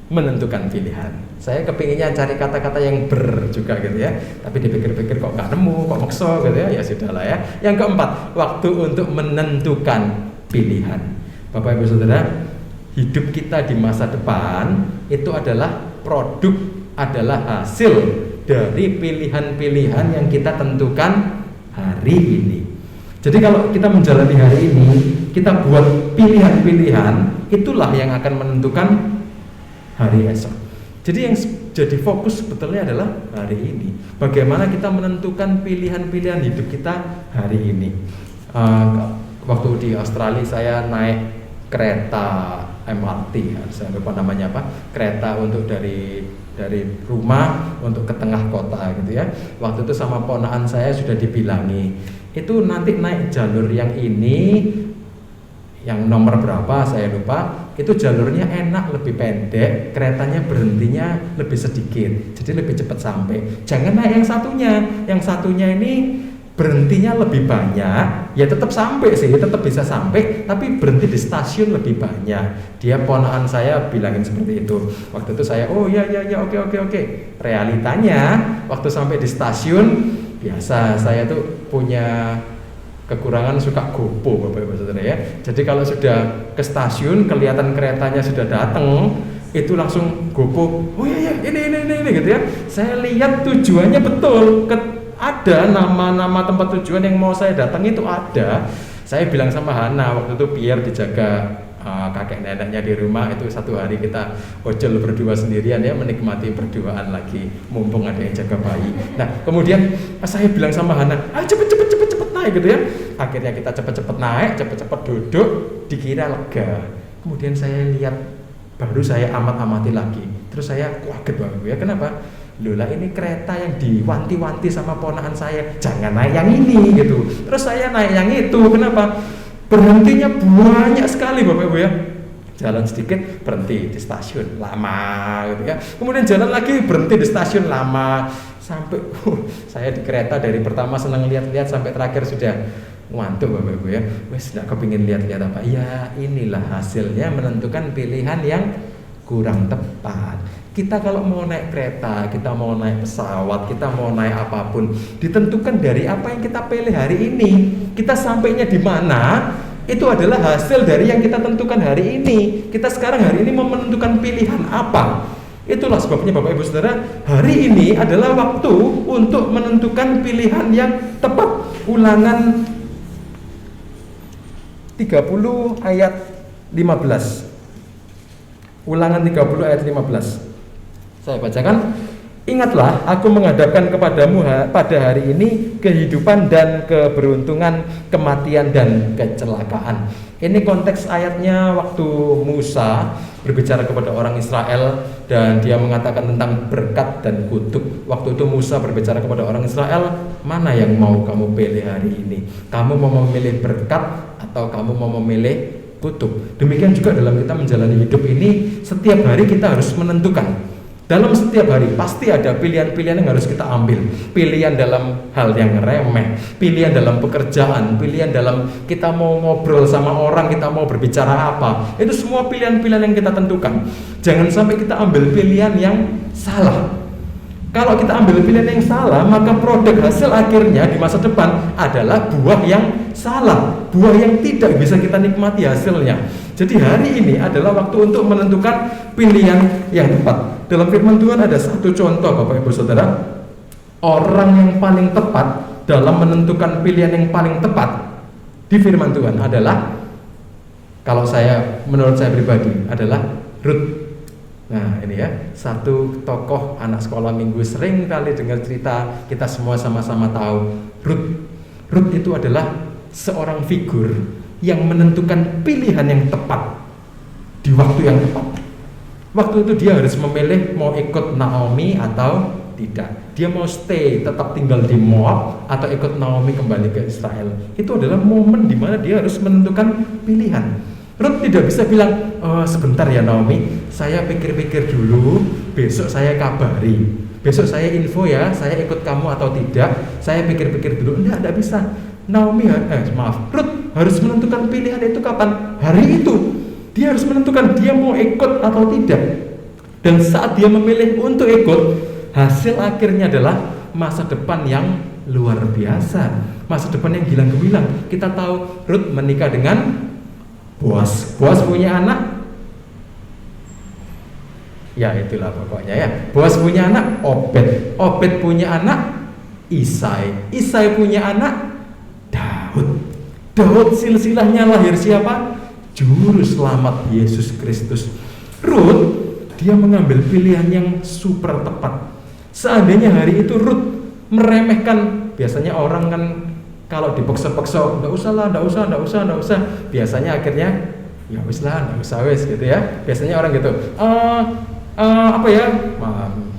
C: menentukan pilihan. Saya kepinginnya cari kata-kata yang juga gitu ya, tapi dipikir-pikir kok nggak nemu, kok makso gitu ya. Ya sudahlah ya. Yang keempat, waktu untuk menentukan pilihan. Bapak Ibu Saudara, hidup kita di masa depan itu adalah produk, adalah hasil dari pilihan-pilihan yang kita tentukan hari ini. Jadi kalau kita menjalani hari ini, kita buat pilihan-pilihan, itulah yang akan menentukan hari esok. Jadi yang jadi fokus sebetulnya adalah hari ini. Bagaimana kita menentukan pilihan-pilihan hidup kita hari ini. Waktu di Australia saya naik kereta MRT, saya lupa namanya apa, kereta untuk dari rumah untuk ke tengah kota gitu ya. Waktu itu sama ponakan saya sudah dibilangi, itu nanti naik jalur yang ini, yang nomor berapa saya lupa. Itu jalurnya enak, lebih pendek, keretanya berhentinya lebih sedikit, jadi lebih cepat sampai. Jangan naik yang satunya ini berhentinya lebih banyak, ya tetap sampai sih, tetap bisa sampai, tapi berhenti di stasiun lebih banyak. Dia ponakan saya bilangin seperti itu. Waktu itu saya, oh ya oke. Realitanya waktu sampai di stasiun, biasa saya tuh punya kekurangan suka gopo Bapak Ibu Saudara ya. Jadi kalau sudah ke stasiun kelihatan keretanya sudah datang, itu langsung gopo. Oh iya ini gitu ya. Saya lihat tujuannya betul, ada nama-nama tempat tujuan yang mau saya datang itu ada. Saya bilang sama Hana waktu itu biar dijaga kakek neneknya di rumah, itu satu hari kita ojol berdua sendirian ya, menikmati berduaan lagi mumpung ada yang jaga bayi. Nah kemudian saya bilang sama Hana, ayo cepet naik gitu ya. Akhirnya kita cepet naik, cepet duduk, dikira lega. Kemudian saya lihat, baru saya amati lagi. Terus saya kaget banget ya, kenapa? Lola ini kereta yang diwanti-wanti sama ponakan saya, jangan naik yang ini gitu. Terus saya naik yang itu, kenapa? Berhentinya banyak sekali Bapak Ibu ya. Jalan sedikit berhenti di stasiun lama gitu ya. Kemudian jalan lagi berhenti di stasiun lama. Sampai saya di kereta dari pertama senang lihat-lihat sampai terakhir sudah ngantuk Bapak Ibu ya. Wes enggak kepingin lihat-lihat apa. Ya inilah hasilnya menentukan pilihan yang kurang tepat. Kita kalau mau naik kereta, kita mau naik pesawat, kita mau naik apapun, ditentukan dari apa yang kita pilih hari ini. Kita sampainya di mana, itu adalah hasil dari yang kita tentukan hari ini. Kita sekarang hari ini mau menentukan pilihan apa. Itulah sebabnya Bapak Ibu Saudara, hari ini adalah waktu untuk menentukan pilihan yang tepat. Ulangan 30 ayat 15. Ulangan 30 ayat 15. Saya bacakan. Ingatlah, aku menghadapkan kepadamu pada hari ini kehidupan dan keberuntungan, kematian dan kecelakaan. Ini konteks ayatnya waktu Musa berbicara kepada orang Israel dan dia mengatakan tentang berkat dan kutuk. Waktu itu Musa berbicara kepada orang Israel, mana yang mau kamu pilih hari ini? Kamu mau memilih berkat atau kamu mau memilih kutuk? Demikian juga dalam kita menjalani hidup ini, setiap hari kita harus menentukan. Dalam setiap hari pasti ada pilihan-pilihan yang harus kita ambil. Pilihan dalam hal yang remeh, pilihan dalam pekerjaan, pilihan dalam kita mau ngobrol sama orang, kita mau berbicara apa. Itu semua pilihan-pilihan yang kita tentukan. Jangan sampai kita ambil pilihan yang salah. Kalau kita ambil pilihan yang salah, maka produk hasil akhirnya di masa depan adalah buah yang salah, buah yang tidak bisa kita nikmati hasilnya. Jadi hari ini adalah waktu untuk menentukan pilihan yang tepat. Dalam firman Tuhan ada satu contoh Bapak Ibu Saudara, orang yang paling tepat dalam menentukan pilihan yang paling tepat di firman Tuhan adalah, kalau menurut saya pribadi adalah Rut. Nah ini ya, satu tokoh anak sekolah minggu sering kali dengar cerita, kita semua sama-sama tahu Rut. Rut itu adalah seorang figur yang menentukan pilihan yang tepat di waktu yang tepat. Waktu itu dia harus memilih mau ikut Naomi atau tidak. Dia mau stay, tetap tinggal di Moab, atau ikut Naomi kembali ke Israel. Itu adalah momen di mana dia harus menentukan pilihan. Rut tidak bisa bilang, sebentar ya Naomi, saya pikir-pikir dulu, besok saya kabari, besok saya info ya, saya ikut kamu atau tidak, saya pikir-pikir dulu. Tidak bisa. Naomi, Rut harus menentukan pilihan itu kapan? Hari itu. Dia harus menentukan dia mau ikut atau tidak. Dan saat dia memilih untuk ikut, hasil akhirnya adalah masa depan yang luar biasa, masa depan yang gilang gemilang. Kita tahu Rut menikah dengan Boaz. Boaz punya anak, ya itulah pokoknya ya. Boaz punya anak Obed. Obed punya anak Isai. Isai punya anak Daud. Daud silsilahnya lahir siapa? Juru selamat Yesus Kristus. Rut, dia mengambil pilihan yang super tepat. Seandainya hari itu Rut meremehkan, biasanya orang kan kalau dipaksa-paksa, enggak usah. Biasanya akhirnya ya wis lah, enggak usah wis gitu ya. Biasanya orang gitu. Apa ya?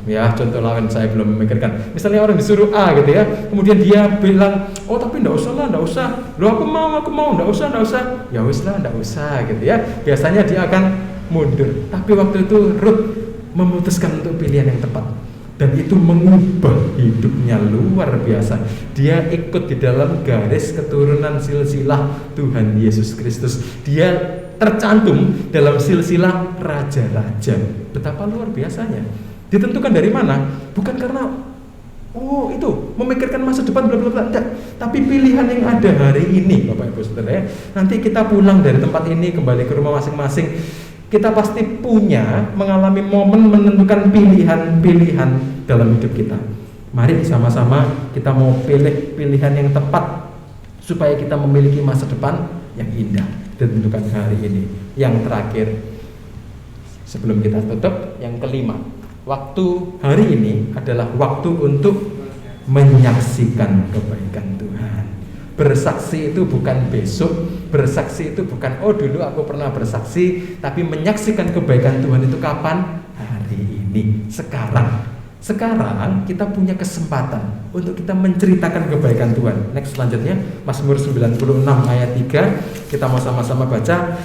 C: Ya contoh lain saya belum memikirkan. Misalnya orang disuruh A gitu ya, kemudian dia bilang, oh tapi enggak usah. Loh aku mau, enggak usah. Ya wis lah, enggak usah gitu ya. Biasanya dia akan mundur. Tapi waktu itu Rut memutuskan untuk pilihan yang tepat. Dan itu mengubah hidupnya luar biasa. Dia ikut di dalam garis keturunan silsilah Tuhan Yesus Kristus. Dia tercantum dalam silsilah raja-raja. Betapa luar biasanya. Ditentukan dari mana? Bukan karena itu memikirkan masa depan bla bla bla, tapi pilihan yang ada hari ini Bapak Ibu Saudara ya. Nanti kita pulang dari tempat ini kembali ke rumah masing-masing, kita pasti punya mengalami momen menentukan pilihan-pilihan dalam hidup kita. Mari sama-sama kita mau pilih pilihan yang tepat supaya kita memiliki masa depan yang indah. Ditentukan hari ini. Yang terakhir sebelum kita tutup, yang kelima, waktu hari ini adalah waktu untuk menyaksikan kebaikan Tuhan. Bersaksi itu bukan besok, bersaksi itu bukan dulu aku pernah bersaksi, tapi menyaksikan kebaikan Tuhan itu kapan? Hari ini, sekarang. Sekarang kita punya kesempatan untuk kita menceritakan kebaikan Tuhan. Next selanjutnya Mazmur 96 ayat 3. Kita mau sama-sama baca.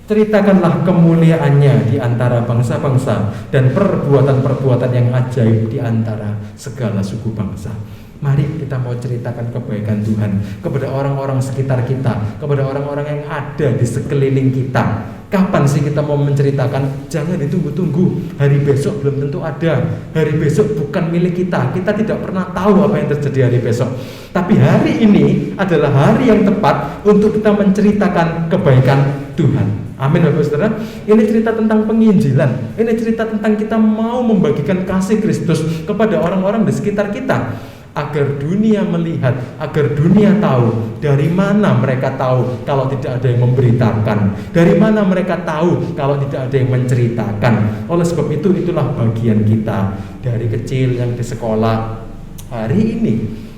C: Ceritakanlah kemuliaannya di antara bangsa-bangsa dan perbuatan-perbuatan yang ajaib di antara segala suku bangsa. Mari kita mau ceritakan kebaikan Tuhan kepada orang-orang sekitar kita, kepada orang-orang yang ada di sekeliling kita. Kapan sih kita mau menceritakan? Jangan ditunggu-tunggu. Hari besok belum tentu ada. Hari besok bukan milik kita. Kita tidak pernah tahu apa yang terjadi hari besok. Tapi hari ini adalah hari yang tepat untuk kita menceritakan kebaikan Tuhan. Amin Bapak Saudara. Ini cerita tentang penginjilan. Ini cerita tentang kita mau membagikan kasih Kristus kepada orang-orang di sekitar kita, agar dunia melihat, agar dunia tahu. Dari mana mereka tahu kalau tidak ada yang memberitakan? Dari mana mereka tahu kalau tidak ada yang menceritakan? Oleh sebab itu, itulah bagian kita dari kecil yang di sekolah. Hari ini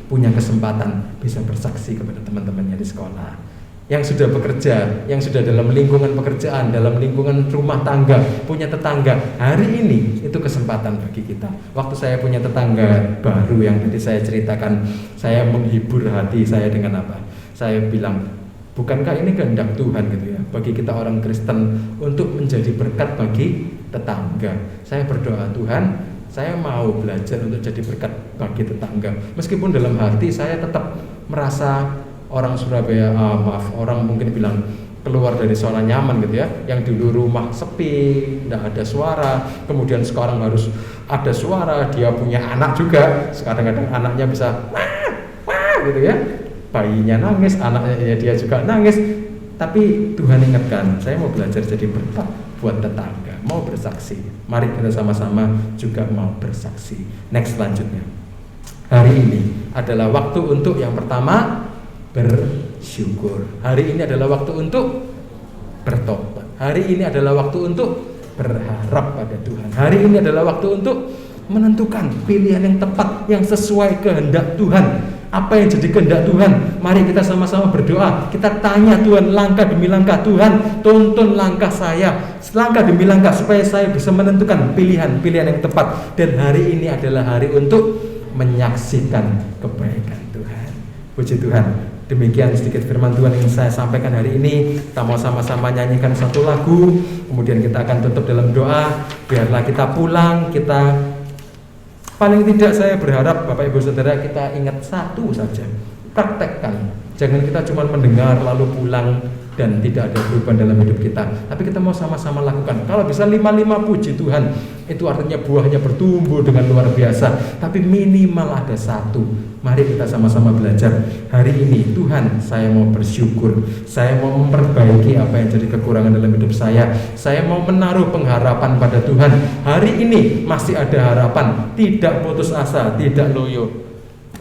C: punya kesempatan bisa bersaksi kepada teman-temannya di sekolah, yang sudah bekerja, yang sudah dalam lingkungan pekerjaan, dalam lingkungan rumah tangga, punya tetangga. Hari ini itu kesempatan bagi kita. Waktu saya punya tetangga baru yang tadi saya ceritakan, saya menghibur hati saya dengan apa? Saya bilang, bukankah ini kehendak Tuhan gitu ya, bagi kita orang Kristen untuk menjadi berkat bagi tetangga. Saya berdoa, Tuhan, saya mau belajar untuk jadi berkat bagi tetangga. Meskipun dalam hati saya tetap merasa orang Surabaya, orang mungkin bilang keluar dari zona nyaman gitu ya, yang dulu rumah sepi, tidak ada suara, kemudian sekarang harus ada suara. Dia punya anak juga, sekarang kadang anaknya bisa wah gitu ya, bayinya nangis, anaknya dia juga nangis. Tapi Tuhan ingatkan, saya mau belajar jadi berkat buat tetangga, mau bersaksi. Mari kita sama-sama juga mau bersaksi. Next, selanjutnya, hari ini adalah waktu untuk yang pertama bersyukur. Hari ini adalah waktu untuk bertobat. Hari ini adalah waktu untuk berharap pada Tuhan. Hari ini adalah waktu untuk menentukan pilihan yang tepat, yang sesuai kehendak Tuhan. Apa yang jadi kehendak Tuhan? Mari kita sama-sama berdoa. Kita tanya Tuhan langkah demi langkah. Tuhan, tuntun langkah saya, langkah demi langkah, supaya saya bisa menentukan pilihan-pilihan yang tepat. Dan hari ini adalah hari untuk menyaksikan kebaikan Tuhan. Puji Tuhan. Demikian sedikit firman Tuhan yang saya sampaikan hari ini. Kita mau sama-sama nyanyikan satu lagu, kemudian kita akan tutup dalam doa. Biarlah kita pulang, kita paling tidak saya berharap Bapak Ibu Saudara kita ingat satu saja, praktekkan. Jangan kita cuma mendengar lalu pulang dan tidak ada perubahan dalam hidup kita. Tapi kita mau sama-sama lakukan. Kalau bisa 5-5, puji Tuhan. Itu artinya buahnya bertumbuh dengan luar biasa. Tapi minimal ada satu. Mari kita sama-sama belajar. Hari ini Tuhan, saya mau bersyukur. Saya mau memperbaiki apa yang jadi kekurangan dalam hidup saya. Saya mau menaruh pengharapan pada Tuhan. Hari ini masih ada harapan. Tidak putus asa, tidak loyo.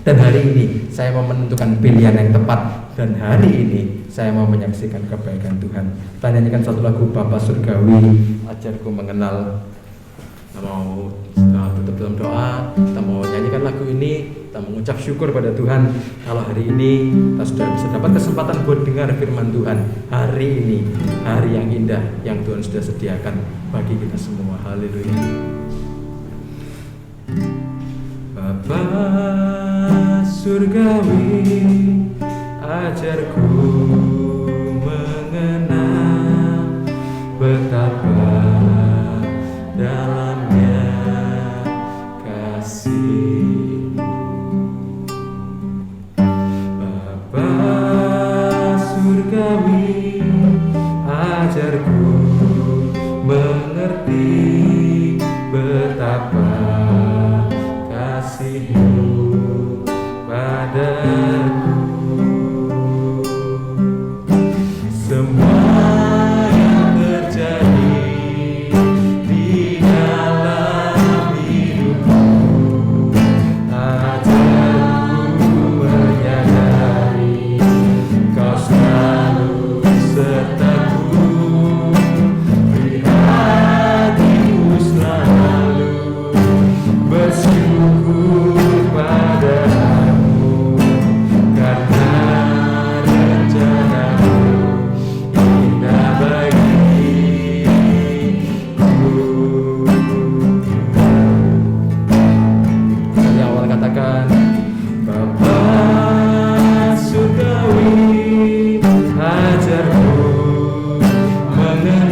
C: Dan hari ini saya mau menentukan pilihan yang tepat. Dan hari ini saya mau menyaksikan kebaikan Tuhan. Kita nyanyikan satu lagu Bapa Surgawi, ajarku mengenal. Kita mau tutup dalam doa. Kita mau nyanyikan lagu ini. Kita mengucap syukur pada Tuhan kalau hari ini kita sudah bisa dapat kesempatan buat dengar firman Tuhan. Hari ini hari yang indah yang Tuhan sudah sediakan bagi kita semua. Haleluya. Bapa Surgawi, ajarku mengenal betapa dalamnya kasih-Mu. Bapa Surgawi, ajarku mengerti betapa kasih-Mu padaku. Semua yang terjadi di dalam hidupku, ajarku menyadari Kau selalu sertaku, di hatiku selalu bersyukur padamu, karena rencanamu indah bagiku. Dari awal katakan, Bapa Surgawi, ajarku mengenal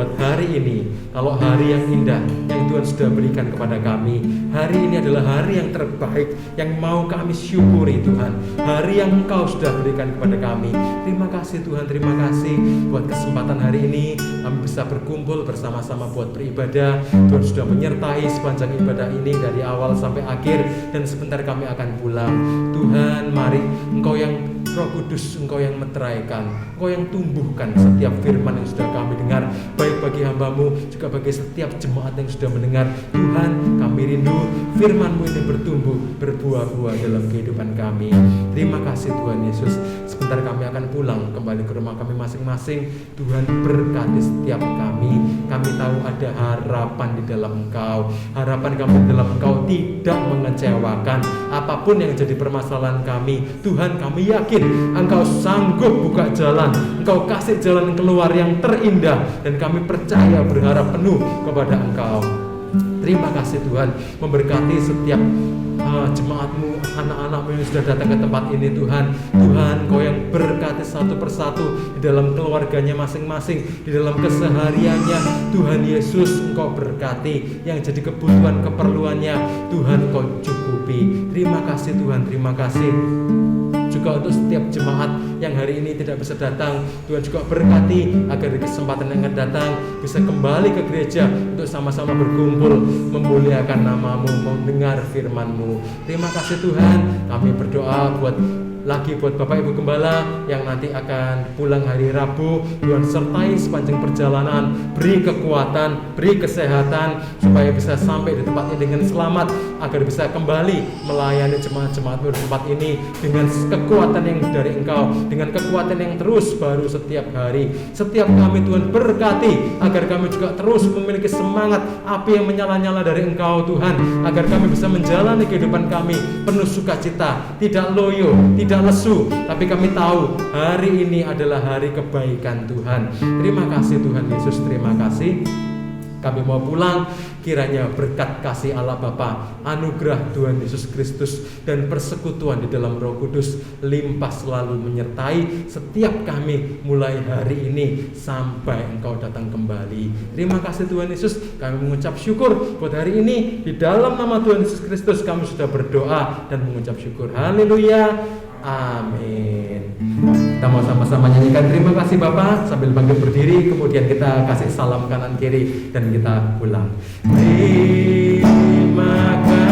C: buat hari ini. Kalau hari yang indah yang Tuhan sudah berikan kepada kami, hari ini adalah hari yang terbaik yang mau kami syukuri Tuhan. Hari yang Engkau sudah berikan kepada kami. Terima kasih Tuhan, terima kasih buat kesempatan hari ini kami bisa berkumpul bersama-sama buat beribadah. Tuhan sudah menyertai sepanjang ibadah ini dari awal sampai akhir, dan sebentar kami akan pulang. Tuhan, mari Engkau yang Roh Kudus, Engkau yang meteraikan, Engkau yang tumbuhkan setiap firman yang sudah kami dengar, baik bagi hamba-Mu juga bagi setiap jemaat yang sudah mendengar. Tuhan, kami rindu firman-Mu ini bertumbuh, berbuah-buah dalam kehidupan kami. Terima kasih Tuhan Yesus. Sebentar kami akan pulang kembali ke rumah kami masing-masing. Tuhan, berkati setiap kami. Kami tahu ada harapan di dalam Engkau. Harapan kami di dalam Engkau tidak mengecewakan. Apapun yang jadi permasalahan kami, Tuhan, kami yakin Engkau sanggup buka jalan. Engkau kasih jalan keluar yang terindah, dan kami percaya berharap penuh kepada Engkau. Terima kasih Tuhan, memberkati setiap jemaat-Mu, anak-anak-Mu yang sudah datang ke tempat ini Tuhan. Tuhan, Kau yang berkati satu persatu di dalam keluarganya masing-masing, di dalam kesehariannya. Tuhan Yesus, Engkau berkati yang jadi kebutuhan keperluannya. Tuhan, Kau cukupi. Terima kasih Tuhan, terima kasih. Juga untuk setiap jemaat yang hari ini tidak bisa datang, Tuhan juga berkati agar di kesempatan yang akan datang bisa kembali ke gereja untuk sama-sama berkumpul memuliakan nama-Mu, mendengar firman-Mu. Terima kasih Tuhan. Kami berdoa buat Bapak Ibu Gembala yang nanti akan pulang hari Rabu. Tuhan sertai sepanjang perjalanan, beri kekuatan, beri kesehatan supaya bisa sampai di tempat ini dengan selamat, agar bisa kembali melayani jemaat-jemaat-Mu di tempat ini dengan kekuatan yang dari Engkau, dengan kekuatan yang terus baru setiap hari. Setiap kami Tuhan berkati agar kami juga terus memiliki semangat api yang menyala-nyala dari Engkau Tuhan, agar kami bisa menjalani kehidupan kami penuh sukacita, tidak loyo, tidak lesu, tapi kami tahu hari ini adalah hari kebaikan Tuhan. Terima kasih Tuhan Yesus, terima kasih. Kami mau pulang, kiranya berkat kasih Allah Bapa, anugerah Tuhan Yesus Kristus, dan persekutuan di dalam Roh Kudus limpah selalu menyertai setiap kami mulai hari ini sampai Engkau datang kembali. Terima kasih Tuhan Yesus. Kami mengucap syukur buat hari ini. Di dalam nama Tuhan Yesus Kristus kami sudah berdoa dan mengucap syukur. Haleluya. Amin. Kita mau sama-sama nyanyikan terima kasih Bapa sambil bangkit berdiri, kemudian kita kasih salam kanan kiri dan kita pulang. Terima kasih